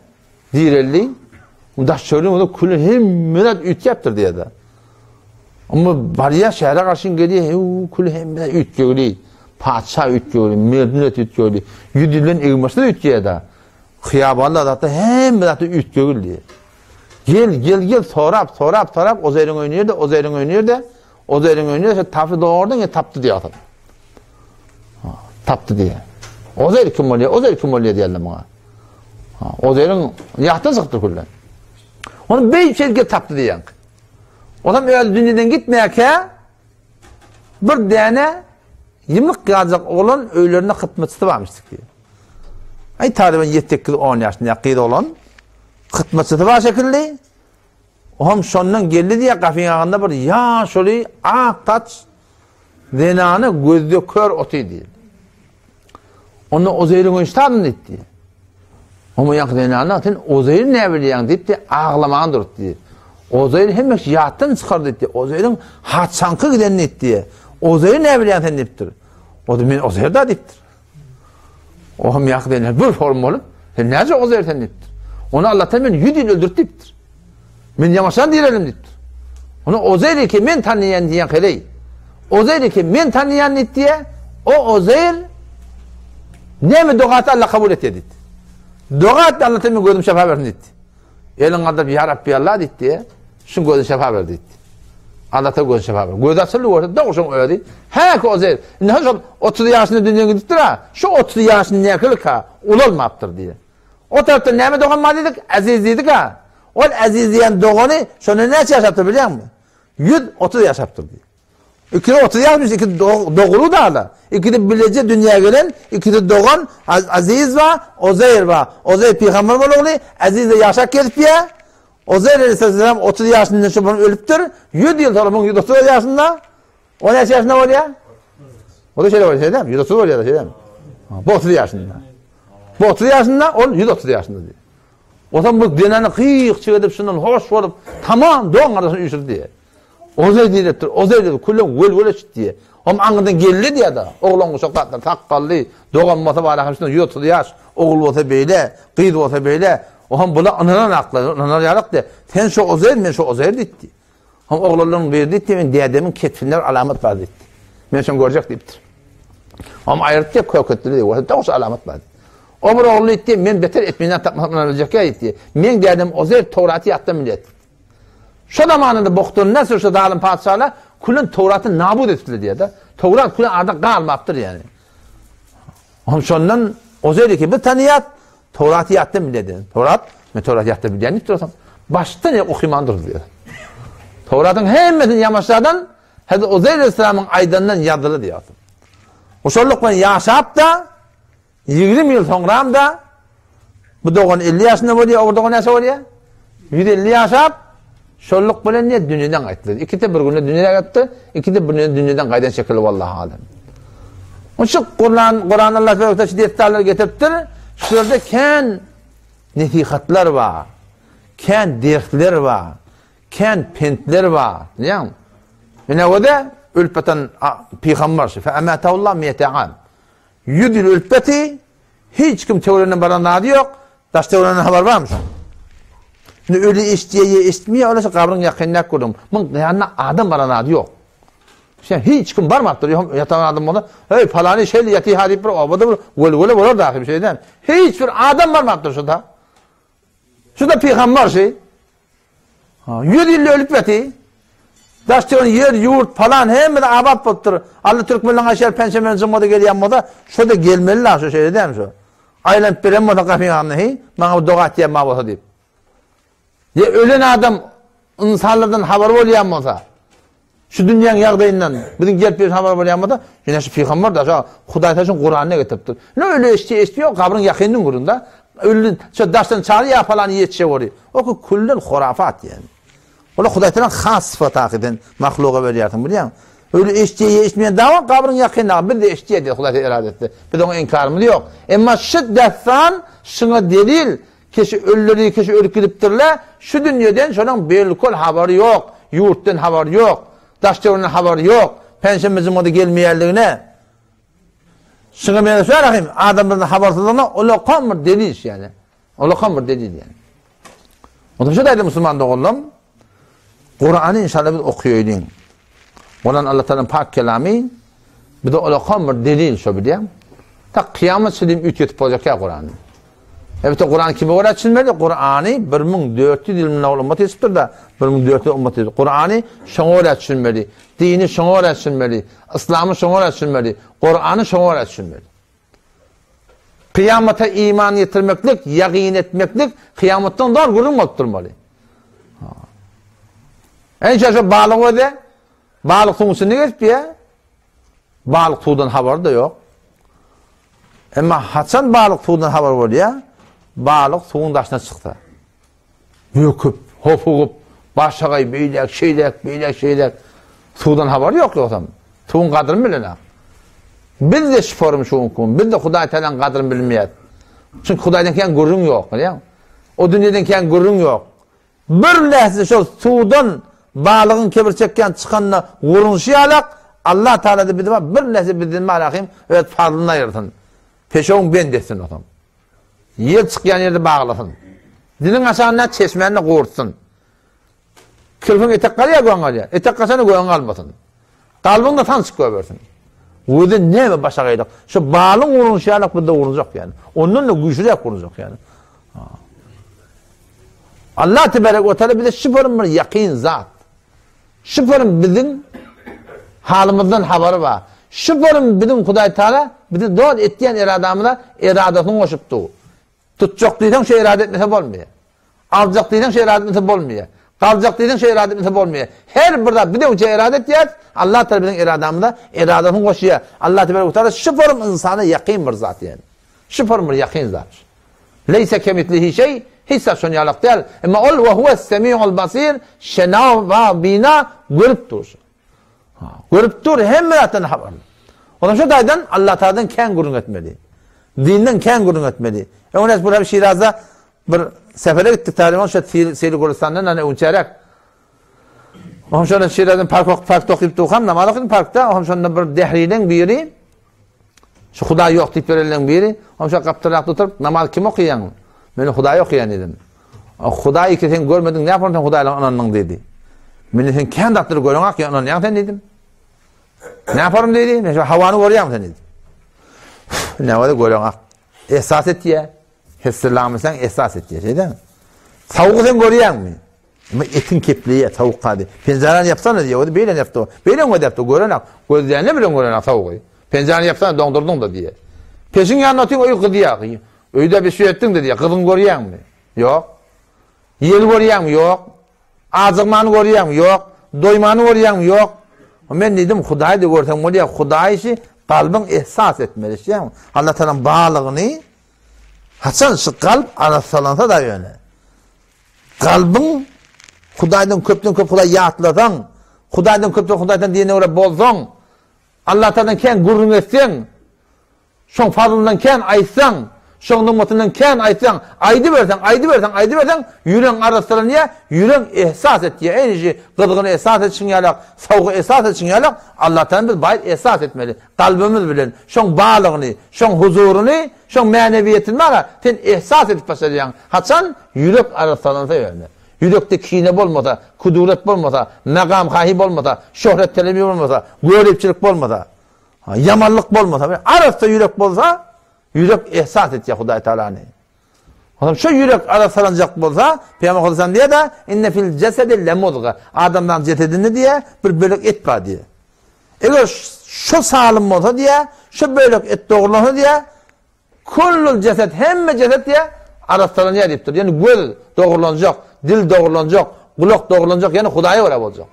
A: dir 50, da söylüyorum o da kulü hemmenet üt yaptır diye de. Ama bariya şehre karşın geliyor, kulü hemmenet üt görüyor. Padşah üt görüyor, mevdunet üt görüyor. Yüdülen evmasında üt görüyor da. Hıyabanlar da hemmenet üt görüyor. Gel, sorap, Uzayr'ın oynuyor da, Uzayr'ın oynuyor da, taptı doğrudan ya taptı diye adam. Taptı diye. Uzayr kim oluyor diyelim bana. Uzayr'ın yahtı sıktır kullan. Onu bir şeyge taptı diyen. O zaman öyle dünyadan gitmeyeke bir tane yımlık kalacak olan öylerine hıtmetçisi varmıştık diye. Ay tariben 7-10 yaşında yakıydı olan hıtmetçisi var şekilde. O hem sonundan geldi diye kafin ağında bir ya şöyle taç denanı gözde kör otu diye. Onu Uzayr'ın iştahını etti. Ama yak denanı atın Uzayr ne biliyen deyip de ağlaman durdu diye. Uzayr hemen yattan çıkardı etti. Uzayr'ın hatsankı gidenini etti. Uzayr ne biliyen sen deyiptir. O da ben Uzayr da deyiptir. O hem yak denanı bir form olup sen nece Uzayr sen deyiptir. Onu Allah'tan ben 100 yıl öldürt deyiptir. Ben yamaşan diyelim deyiptir. Onu Uzayr'i ki men tanıyan diyen keleyi. Uzayr'i ki men tanıyan diye o Uzayr ne mi doğatı Allah kabul et dedi. Doğatı Allah'tan ben gözüm şefa versin dedi. Elin kadar ya Rabbi Allah dedi. Şun gözüm şefa verdi dedi. Allah'tan gözüm şefa verdi. Göz açılı orada doğuşun öyle değil. He ki Uzayr. Ne hocam 30 yaşında dünyaya gittir ha. Şu 30 yaşında ne kılık ha. Ulolmaptır diye. O tarafta ne mi doğanma dedik? Aziz dedik ha. O aziz diyen doğanı şunu ne yaşaptır biliyor musun? 130 yaşaptır diye. İkide 30 yaşmış, ikide doğulu da hala. İkide bilece dünyaya gelen, ikide doğan Aziz var, Uzayr var. Uzayr peygamber var oğlu, Aziz de yaşak gelip ya. Uzayr Aleyhisselam 30 yaşında şu bunu ölüptür. 100 yıl sonra bunun 130 yaşında. O ne yaşında var ya? O da şöyle var, şey değil mi? 130 var ya da şey değil mi? Bu 30 yaşında. Bu 30 yaşında, o 130 yaşında diyor. O zaman bu dinanı kıyık çıkıp şundan hoş olup, tamam doğan kardeşini uyuşur diye. Uzayr deyiptir, Uzayr deyip, kullan öl eşit diye. Ama anından geldi diye da, oğlan uşaklar takkallı, doğanması var, hepsinden 130 yaş, oğul olsa böyle, kıydı olsa böyle, o ham bula ananan aklı, ananan yarak diye, sen şu Uzayr, men şu Uzayr deyipti. Ham oğlanların verdi diye, men dedemin ketfinler alamet var deyipti. Men şunu görecek deyiptir. Ama ayrıt diye köketleri diye, o da olsa alamet var. O bir oğlu deyipti, men beter etmeyinden tapmasından ölecek ya deyipti. Men dedim Uzayr Tevrat'ı yattı millet. Şu zamanında boktuğun nasıl şu zalim padişahlar kulun Tevrat'ı nabud ettiler diye de. Tevrat kulun arada kalmaptır yani. Onun şundan Uzayr ki bir tanıyat Tevrat'ı yattı mı dedi. Tevrat yattı mı diye neyse baştan okumandır diyor. Tevrat'ın hemmetini yamaçlardan Hazreti Uzayr Aleyhisselam'ın aydınından yazılı diyor. O şollukla yaşayıp da 20 yıl sonra da bu doğan 50 yaşında oluyor, o doğan yaşa oluyor. 150 yaşayıp şolluk bilen ne dünyadan qaytdı. İkide bir günde dünyaya qaytdı, ikide bir günde dünyadan qaydan şekilli vallahi alem. Onun için Kur'an Allah Teala şiddetler getiriptir. Şurada ken nasihatlar var. Ken dersler var. Ken pentler var. Yani ne o da ülpeten peygamber fe amatullah miyet'am. 100 yıl ülpeti hiç kim teorinin baranağı yok. Taş teorinin haber var mı? Ne öyle istmiyor, öyleyse kabrın yakınına kurdum. Bunun yanına adam baranağı yok. İşte hiç kim varmaktır. Yatan adam oldu. Hey falani şeyle yatı harip bir obada bir gol olur da bir şeyden. Hiçbir adam varmaktır şurada. Şurada peygamber şey. 100 yıl ölüp yatı. Daştığın yer, yurt falan hem de abad bottur. Allah Türkmenlerin aşağı pençemen zımmoda geliyen moda şöyle gelmeliler şu şeyde değil mi şu? Aylanıp bilen moda kapıyı anlayı, bana bu doğa diye mabasa deyip. Ya ölen adam insanlardan haber olayan moda. Şu dünyanın yağdayından bizim gelip bir haber olayan moda, yine şu peygamber da şu Huday taşın Kur'an'ına getiriptir. Ne öyle istiyor, kabrın yakınının kurunda. Öyle şu daştan çağırıyor falan yetişe oluyor. O ki kullun hurafat yani. Ola Huday taşın has sıfatı akiden mahluğa veriyorsun biliyor musun? Öyle eşmeyen dava kabrın yakınına bir de eştiğe diye Huday irade etti. Bir de onun inkarımı yok. Ama şiddetten şuna delil kişi ölüleri kişi ürkülüptürler. Şu dünyadan şunun belkol haberi yok. Yurttan haberi yok. Daştığının haberi yok. Pensimizin modu gelmeyerliğine. Şuna ben söyleyeyim. Adamların habersizliğine ola kamır delil yani. Ola kamır delil yani. O da şu deydi Müslüman da oğlum. Kur'an'ı inşallah biz okuyayım. Olan Allah Teala'nın pak kelamı bir de ola kamır delil şu bileyim. Ta kıyamet silim ütüyetip olacak ya Kur'an'ı. Evet Kur'an kimi öğretilmeli? Kur'an'ı 1400 ilmine olmak istiyor da 1400 olmak istiyor. Kur'an'ı şuna öğretilmeli. Dini şuna öğretilmeli. İslam'ı şuna öğretilmeli. Kur'an'ı şuna öğretilmeli. Kıyamete iman getirmeklik, yakin etmeklik kıyametten daha gurur oturmalı. En çok balık öde. Balık tuğusu ne geçti ya? Balık tuğdan haber de yok. Ama haçan balık tuğdan haber var ya? Balık tuğun daşına çıktı. Yöküp, hopukup, başakay, beylek, şeylek. Tuğdan haber yok yoksa. Tuğun kadrını bilene. Biz de şiforum şu hukum. Biz de Huday Teala'nın kadrını bilmeyet. Çünkü Huday'dan kendi gurrun yok. O dünyadan kendi gurrun yok. Bir lehze şu tuğdan balığın kebir çekken çıkanına gurrun şiyalak Allah Teala'da bir de bir lehze bildiğin malakayım evet fadlına ayırdın. Peşoğun ben desin o zaman. Yer çıkayan yerde bağlasın. Dilin aşağına çeşmenini koğurtsun. Kılfın etek kalıyor koyan kalıyor. Etek kasanı koyan kalmasın. Kalbin de tanışık koyversin. O da ne mi başa kaydık? Şu bağlın vurunuşayarak bir de vurunacak yani. Onunla güçlüyek vurunacak yani. Allah Tebarek ve Teala bir de şüpherim bir yakin zat. Şüpherim bizim halimizden haberi var. Şüpherim bizim Huday Teala bir de doğal ettiyen iradamına iradetini koşuptu. Tutacak diyden şey irade etmese olmuyor. Alacak diyden şey irade etmese olmuyor. Kalacak diyden şey irade etmese olmuyor. Her burada bir de uca irade ettiyen Allah Teala bizim iradamına iradetini koşuyor. Allah Teala şüpherim insana yakin bir zat yani. Şüpherim bir yakin zat. Leyse kemitlihi şey hisse şunyalık değil. Ama ol ve huve semi'ul basir şenav ve bina görüp dursun. Görüp dur hem zaten haberli. Onun şu daydan Allah Teala'dan ken gurun etmeli. Dinden ken gurun etmeli. Onun burada bir Şiraz'da bir sefere gittik tarihi şu Seyli Gürcistan'dan hani uçarak. Onun şöyle Şiraz'ın parkta okuyup doğan namalıkın parkta onun şöyle bir dehriden biri şu Huday yok deyip verilen biri onun şöyle kaptırlak tutup namaz kim okuyan? Ben Huday okuyan dedim. Huday'ı ki sen görmedin ne yaparsan Huday'la onunla dedi. Ben sen kendi aktırı görüyorsun ki onunla sen dedim. Ne yaparım dedi? Ben havanı görüyorum sen dedim. Ne var da görüyorsun? Esas et ya. Hesselamı sen esas et ya. Şey değil mi? Tavuğu sen görüyorsun mu? Ama etin kepliği ya tavuk kadı. Pencereni yapsana diye. O da böyle yaptı. Böyle mi yaptı? Görüyorsun. Gözlerine bile görüyorsun tavuğu. Pencereni yapsana dondurdun da diye. Peşin yanına atayım o kıdı ya. Öyle bir şey ettin de diye. Kızın görüyorsun mu? Yok. Yel görüyorsun mu? Yok. Ağzımanı görüyorsun mu? Yok. Doymanı görüyorsun mu? Yok. Ben dedim Huday'ı da görsem oraya Huday'ı kalbin ihsas etmeli. Allah Teala'nın bağlığını haçan şu kalp arasalansa da yöne. Kalbin Huday'dan köpten köp Huday yatladan Huday'dan köpten Huday'dan diyene öyle bozsan Allah Teala'dan ken gurrun etsen şun fazlından ken aytsan şun nummatından ken aytsan aydı versen yüreğin arasına niye? Yüreğin ihsas et diye. En işi gıdığını ihsas etsin yalak, soğuğu ihsas etsin yalak Allah Teala biz bayit ihsas etmeli. Kalbimiz bilen şun bağlığını, şun huzurunu, şun meneviyetini var sen ihsas edip başlayacaksın. Haçan yürek arasına yönde. Yürekte kine olmasa, kuduret olmasa, makam kahip olmasa, şöhret telemi olmasa, görepçilik olmasa, yamanlık olmasa, arasında yürek olsa yürek ihsas et ya Huday Teala'nı. Adam şu yürek arasalanacak bolsa, Peygamber Aleyhisselam diye de inne fil cesedi lemudga. Adamdan cesedinde diye bir bölük et var diye. Eğer şu sağlam olsa diye, şu bölük et doğrulansa diye, kullul ceset, hemme ceset diye arasalanacak deyiptir. Yani göz doğrulanacak, dil doğrulanacak, kulak doğrulanacak, yani Hudaya öyle olacak.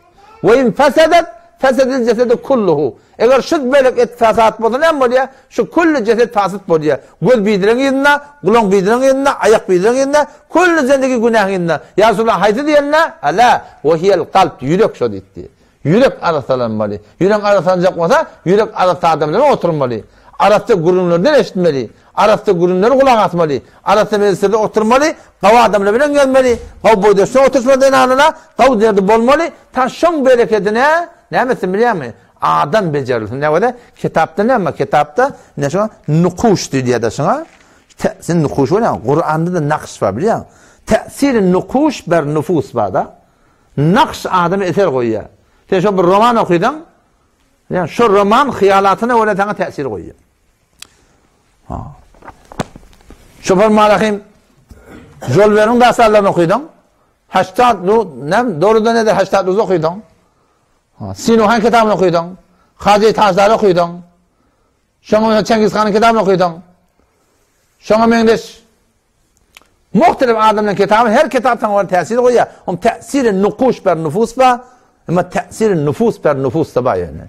A: Ve in fesedet, fesedil cesedi kulluhu. Eğer şu bölük et fesat olsa ne oluyor? Şu kullu ceset fasıt oluyor. Göz biydiren yerine, kulak biydiren yerine, ayak biydiren yerine, kullu zendeki günah yerine. Ya Resulullah haydi diyenine, ala ve hiyel kalp, yürek şu deyip. Yürek arasalanmalı. Yürek arasalanacak olsa, yürek arası adamlara oturmalı. Arası gurunlardan eşitmeli. Arası gurunları kulak atmalı. Arası meclisinde oturmalı. Kav adamla bilen gelmeli. Kav boydaşına oturmadan anına, kav derdi bolmalı. Taşın bereketine, ne mesin biliyor musun? Adam becerilir. Ne var? Kitapta ne ama? Kitapta ne şu? Nukuş diye de şuna. Sen nukuş var ya, Kur'an'da da nakş var biliyor musun? Tesir nukuş ber nüfus var da. Nakş adamı eser koyuyor. Sen şu bir roman okuydun. Yani şu roman hiyalatına öyle sana tesir koyuyor. Şu bir malakim Jolver'in derslerini okuydun. Doğrudan nedir? 80 okuydun. Sinuhan kitabını okuydun. Hacı Taşlar'ı okuydun. Şuna Cengiz Han'ın kitabını okuydun. Şuna mendeş muhtelif adamın kitabı, her kitaptan olan tesiri koyuyor. Tesiri nukuş ber nüfus var. Ama tesiri nüfus ber nüfus da var yani.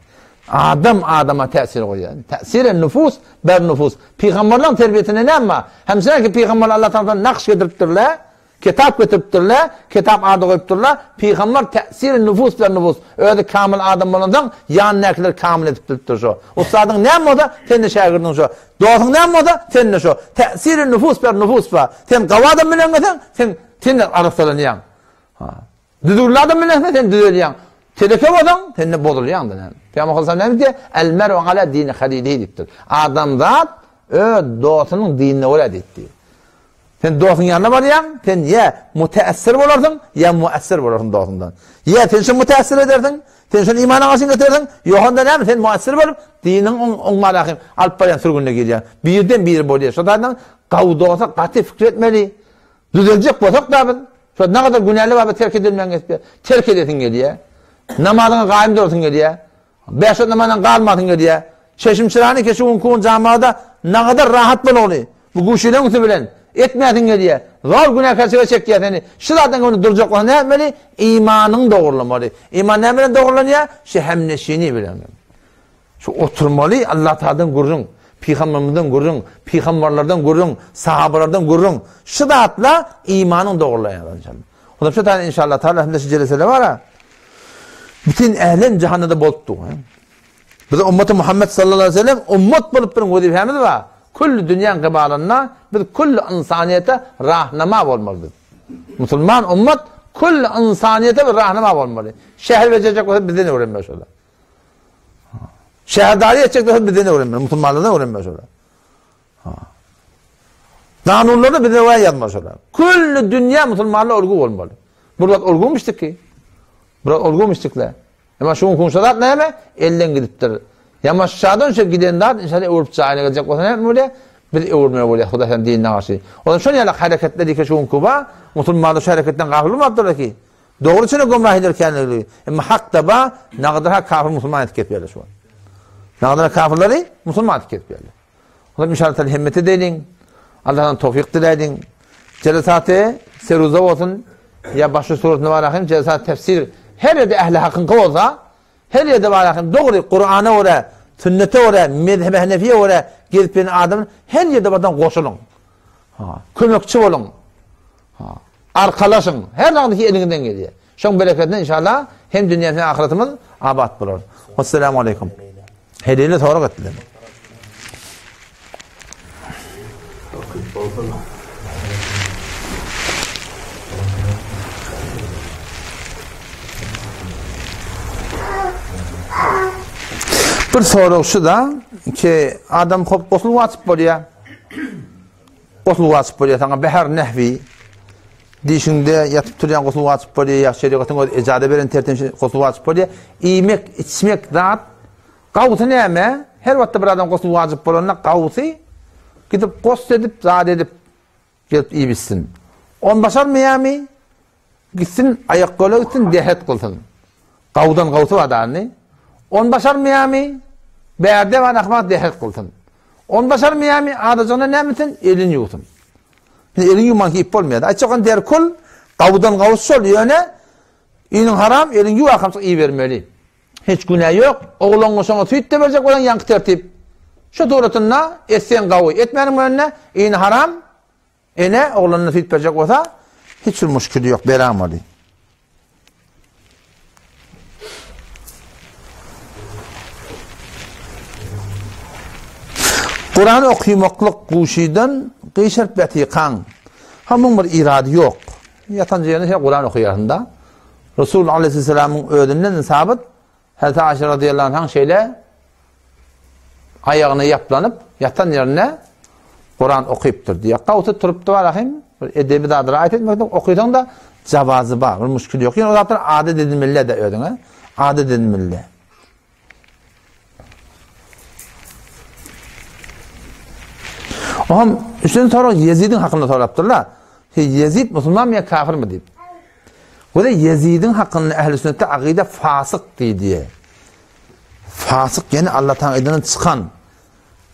A: Adam adama tesir koyuyor. Tesiri nüfus ber nüfus. Peygamberlerin terbiyetine ne ama? Hemşire ki Peygamber Allah tarafından nakş getiriptirler. Kitap getiriptirler. Kitap adı koyuptirler. Peygamber tesiri nüfus ber nüfus. Öyle kamil adam olandan yan nekler kamil etiptirtir şu. Ustadın ne mi o da? Sen de şagirdin şu. Doğasın ne mi o da? Sen de şu. Tesiri nüfus ber nüfus var. Sen kavadan bilen giden, sen de arasalanıyan. Düdürladan bilen sen düdürlayan. Telefon adam, sen de bozulayan da. Peygamber Aleyhisselam diye el meru ala dini halilihi diptir. Adam zat doğasının dinine öyle detti. Sen doğasının yanına varyan, sen ya müteessir olarsın, ya müessir olarsın doğasından. Ya sen şunu müteessir edersin, sen şunu imanın ağasını getirdin, yoğunda ne mi? Sen müessir olup, dinin on malakım, alıp varyan sürgününe geliyor. Birden bir boluyor. Şuradan kavu doğasa katı fikir etmeli. Düzelecek bosak da ben. Şurada ne kadar günahlı var, terk edilmeyen geçmiyor. Terk edesin geliyor. Namazına kaim dursun geliyor. 5 namazdan kalmadın geliyor. Çeşim çırağını keşi unkun camada ne kadar rahat bol oluyor. Bu kuşuyla mutlu bilen. Etmedin geliyor. Zor günah karşıya çekiyor seni. Şuradan onu duracak olan ne yapmalı? İmanın doğrulamalı. İman ne bilen doğrulanıyor? Hemneşini bilen. Şu oturmalı Allah Teala'dan gurrun. Peygamberlerden gurrun. Peygamberlerden gurrun. Sahabelerden gurrun. Şu dağıtla imanın doğrulayan. O da şu tane inşallah Teala hem de şu celesele var ha. Bütün ehlen cehannede bolttu. Bize ümmeti Muhammed sallallahu aleyhi ve sellem ümmet bulup bir vazifemiz var. Kullu dünyanın kıbalına biz kullu insaniyete rahnama olmalıdır. Müslüman ümmet kullu insaniyete bir rahnama olmalı. Şehir verecek olsa bizden öğrenmez ola. Şehrdari edecek olsa bizden öğrenmez. Müslümanlardan öğrenmez ola. Kanunlarda bizden öğren yazmaz ola. Kullu dünya Müslümanla olgu olmalı. Burada olgunmuştuk ki. Burada olgunmuştuklar. Ama şunun konuşarak ne mi? Elden gidiptir. Ama şadan şu giden dağıt, inşallah öğürüp çağına gelecek olsa ne yapmalı? Bir öğürmeye oluyor, Huday'ın dinine karşı. O zaman şöyle yalan hareketleri ki şunun kuba, Müslümanlar şu hareketten kafir mi yaptılar ki? Doğru içine gomrah eder kendileri. Ama hak da ba, ne kadar kafir Müslüman etiket verir şu an. Ne kadar kafirleri Müslüman etiket verir. O zaman inşallah himmet edelim. Allah'tan tevfik dileyin. Celesatı, seruza olsun. Ya başka suretine var celesat tefsir. Her yerde ehli hakkın olsa, her yerde var yakın doğru Kur'an'a oraya, sünnete oraya, mezhebe Hanefi'ye oraya gelip bir adamın her yerde buradan koşulun. Kömekçi olun. Arkalaşın. Her dağdaki elinden geliyor. Şunun bereketinden inşallah hem dünyası hem ahiretimiz abat bulur. Vesselamu aleyküm. Hediyeyle sonra getirelim. Bir soru şu da ki adam qo'sluq açıp boluyor. Qo'sluq açıp boluyor. Sana behar nehvi dişinde yatıp turgan qo'sluq açıp boluyor. Ya şeriatın icade veren tertemiz qo'sluq açıp boluyor. Yemek, içmek zat qavsi neme? Her vaqtda bir adam qo'sluq açıp bolanda qavsi gidip qo'st edip, zat edip gelip iyi bitsin. On başarmayami gitsin ayak kola gitsin dehet kılsın. Qavdan qavtu adanı. On başarmayami berde van ahmak dehet kılsın. On başarmayami adacana nemetin elin yuğsun. Elin yuğman ki ip olmaydı. Açıkın der kul qavdan qavut sol yöne inin haram elin yuğ akamsak iyi vermeli. Hiç günah yok. Oğlanın sonra tüyt de verecek olan yankı tertip. Şu doğrultusunda etsen qavu etmenin önüne inin haram ene oğlanını tüyt verecek olsa hiç müşkülü yok. Beramalı. Kur'an okuymaklık bu şeyden qeşert betiqan. Hamın bir iradı yok. Yatan yerine Kur'an okuyarında. Resulullah Aleyhisselam'ın ödünden sabit Hazreti Ayşe radıyallahu anh şeyle ayağını yaplanıp yatan yerine Kur'an okuyuptur diye. Qavtu turuptu var ahim. Edebi dadır ayet etmekten okuydan da cavazı var. Bir müşkül yok. Yani o zaten adet edilmeli de ödüne. Adet edilmeli. Oğlum, üçüncü soru Yezid'in hakkında soraptırlar. Yezid Müslüman mı ya kafir mi deyip. Bu da Yezid'in hakkında ehl-i sünnette akide fasık diye. Fasık yani Allah'tan aydanın çıkan.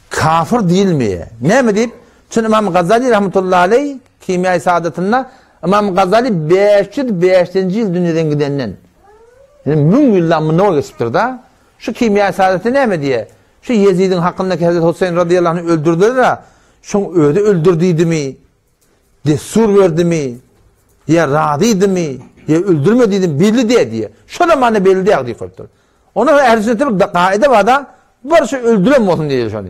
A: Kafir değil mi? Ne mi deyip? Çünkü İmam Gazali rahmetullahi aleyh Kimya-i Saadetinde İmam Gazali 505. yıl dünyadan gidenden. Yani 1000 yıldan mı ne geçiptir da? Şu Kimya-i Saadet'i ne mi diye? Şu Yezid'in hakkındaki Hazreti Hüseyin radıyallahu anh öldürdüler de şunu öldürdüydü mi? Destur verdi mi? Ya radıydı mi? Ya öldürmediydi mi? Belli diye. Şu zamanı belli diye koyuptur. Ona ehl-i sünnette bir kaide var da barışı öldüremezsin diye şunu.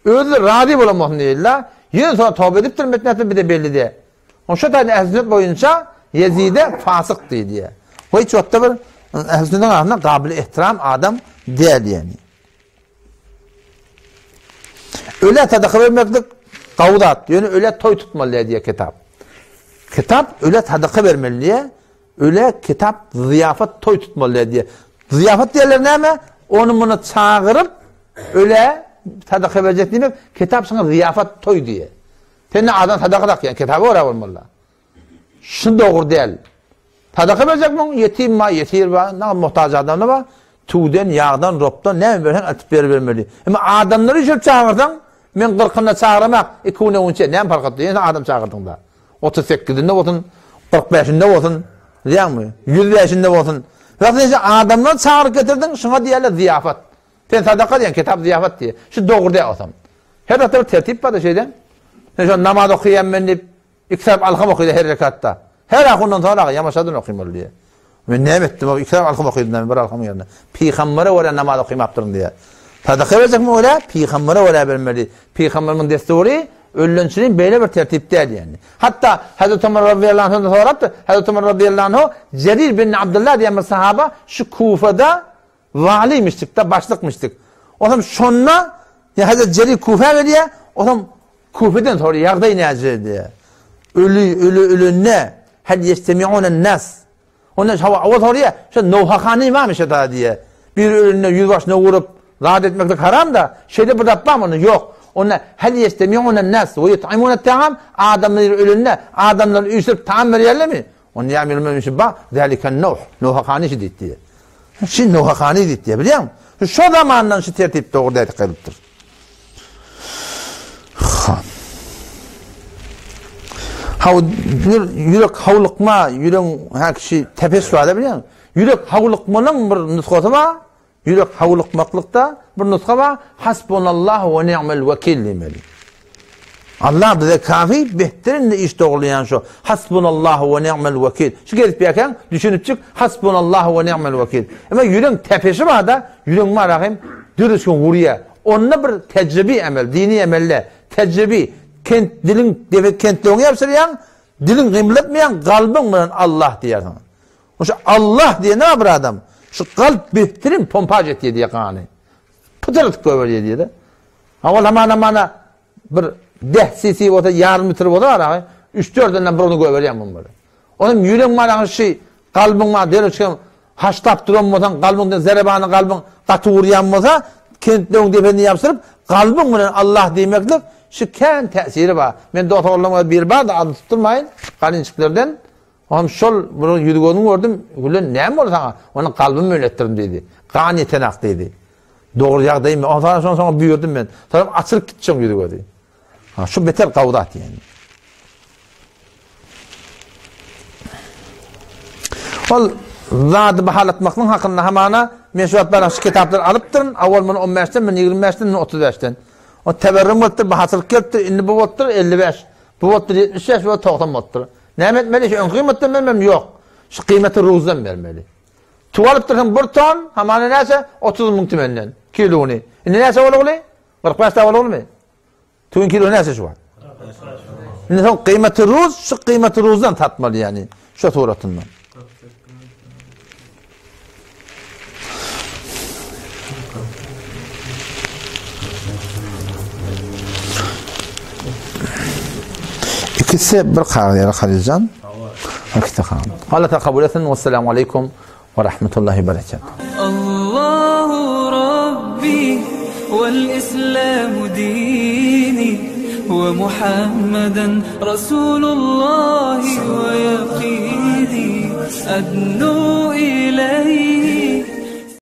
A: Öldür, radi bulamazsın diyorlar. Yine sonra tövbe edip metnetin bir de belli diye. O şu tane ehl-i sünnet boyunca Yezid'e fasık diye. O hiç yokta bir ehl-i sünnetin arasında kabili ihtiram adam değil yani. Öyle tadakı vermeklik kavdat. Yani öyle toy tutmalı diye kitap. Kitap öyle tadakı vermeli diye. Öyle kitap ziyafet toy tutmalı diye. Ziyafet diyorlar ne mi? Onu bunu çağırıp öyle tadakı verecek demek. Kitap sana ziyafet toy diye. Senin adam tadakı tak yani. Kitabı oraya olmalı. Şunu doğru değil. Tadakı verecek mi? Yetim mi? Yetir mi? Ne muhtaç adamlar var? Tuğdan, yağdan, roptan ne mi versen atıp vermeli. Ama adamları şöyle çağırdan men 40'ında çağırmak 2-10 ne fark etti? Yani adam çağırdın da. 38'inde olsun, 45'inde olsun, değil mi? 105'inde olsun. Zaten adamları çağırıp getirdin, şuna diyorlar ziyafet. Ben sadaka diyen kitap ziyafet diye. Şu doğru diye olsam. Her hafta bir tertip var da şeyden. Şu namaz okuyan ben de İksarab alkam okuydu her rekatta. Her akundan sonra yamaşadın okuymalı diye. Ben ne ettim? İksarab alkam okuydu bir alkamın yerine. Peygamber'e öyle namaz okuyup diye. Sadaka verecek mi öyle? Peygamber'e öyle vermeli. Peygamber'in desturi ölünçünün böyle bir tertip değil yani. Hatta Hazreti Ömer radıyallahu anh'ın soraptı. Hazreti Ömer radıyallahu anh Cerir bin Abdullah diye bir sahaba şu Kufa'da valiymiştik da başlıkmıştık. O zaman sonra ya Hazreti Cerir Kufa'ya diye o zaman Kufa'dan sonra yağda ineceğiz diye. Ölü ne? Hel yestemi'unen nas. Ondan sonra oraya şu Novhakhani varmış da diye. Bir ölüne yüzbaşına vurup rahat etmek haram da şeyde burada yapmam onu yok. Ona hel yestemi'unen nas ve yut'imun et-ta'am adamların ölüne adamların üsüp taam verirler mi? Onu ya'milun bak zaliken Novhakhani dedi diye. Şimdi Novhakhani dedi diye biliyor musun? Şu zamandan şu tertip doğru dedi kalıptır. Yürek havlıkma, yürek her kişi tepesi var da biliyor musun? Yürek havlıkmanın bir nuskası var. Yürek havlıkmaklıkta bir nuska var. Hasbunallahu ve ni'mel vekil demeli. Allah bize kafi, behterin de iş doğrulayan şu. Hasbunallahu ve ni'mel vekil. Şu gelip yakan, düşünüp çık. Hasbunallahu ve ni'mel vekil. Ama yürek tepesi var da, yürek var rahim, dürüskün vuruya. Onunla bir tecrübi emel, dini emelle, tecrübi. Dilin kentliğini yapsırıyan, dilin kıymetmeyen kalbin mi Allah diye. O şu Allah diye ne yapar adam? Şu kalp bihtirin pompaj et diye kanı. Pıtırık böyle diye de. Ama hemen bir dehsisi o da yarım metre o da var. 3-4'ünden bir onu göveriyen bunları. Onun yüreğin var şey kalbin var der çıkan haştap durammadan kalbinden zerebanı kalbin katı vuruyan olsa kentliğini defeni yapsırıp kalbin mi Allah demeklik şu kan tesiri var. Men doktorlarıma bir bar da adı tutturmayın. Kalinçiklerden. Ham şol bunu yürügönü gördüm. Gülen ne mi oldu sana? Onun kalbimi öğrettirdim dedi. Kan yetenek dedi. Doğru yağdayım. Ondan sonra büyürdüm ben. Sonra açılıp gideceğim yürügönü. Ha şu beter kavdat yani. Ol zat bahalatmakның hakkında hamana meşruat bana şu kitaplar alıp durun. Avval bunu 15'ten, ben 25'ten, 35'ten. O teberrüm oldu, bahatılık geldi, indi bu oldu 55. Bu oldu 75 ve 90 oldu. Ne etmeli? Ön kıymetten vermem yok. Şu kıymeti ruzdan vermeli. Tuvalıp durun 1 ton, hamana neyse 30 bin tümenden. Kilonu. Ne neyse olur mu? 45 tane olur mu? Tüm kilo neyse şu var. Ne son kıymeti ruz, şu kıymeti ruzdan tatmalı yani. Şu suratından. İkisi bir qağıya Halilcan. İkisi qağın. Allah taqabbal etsin. Vesselamu aleykum ve rahmetullahi ve berekatuhu.
B: Allahu Rabbi vel İslamu dini ve Muhammeden Resulullah ve yaqini adnu ileyhi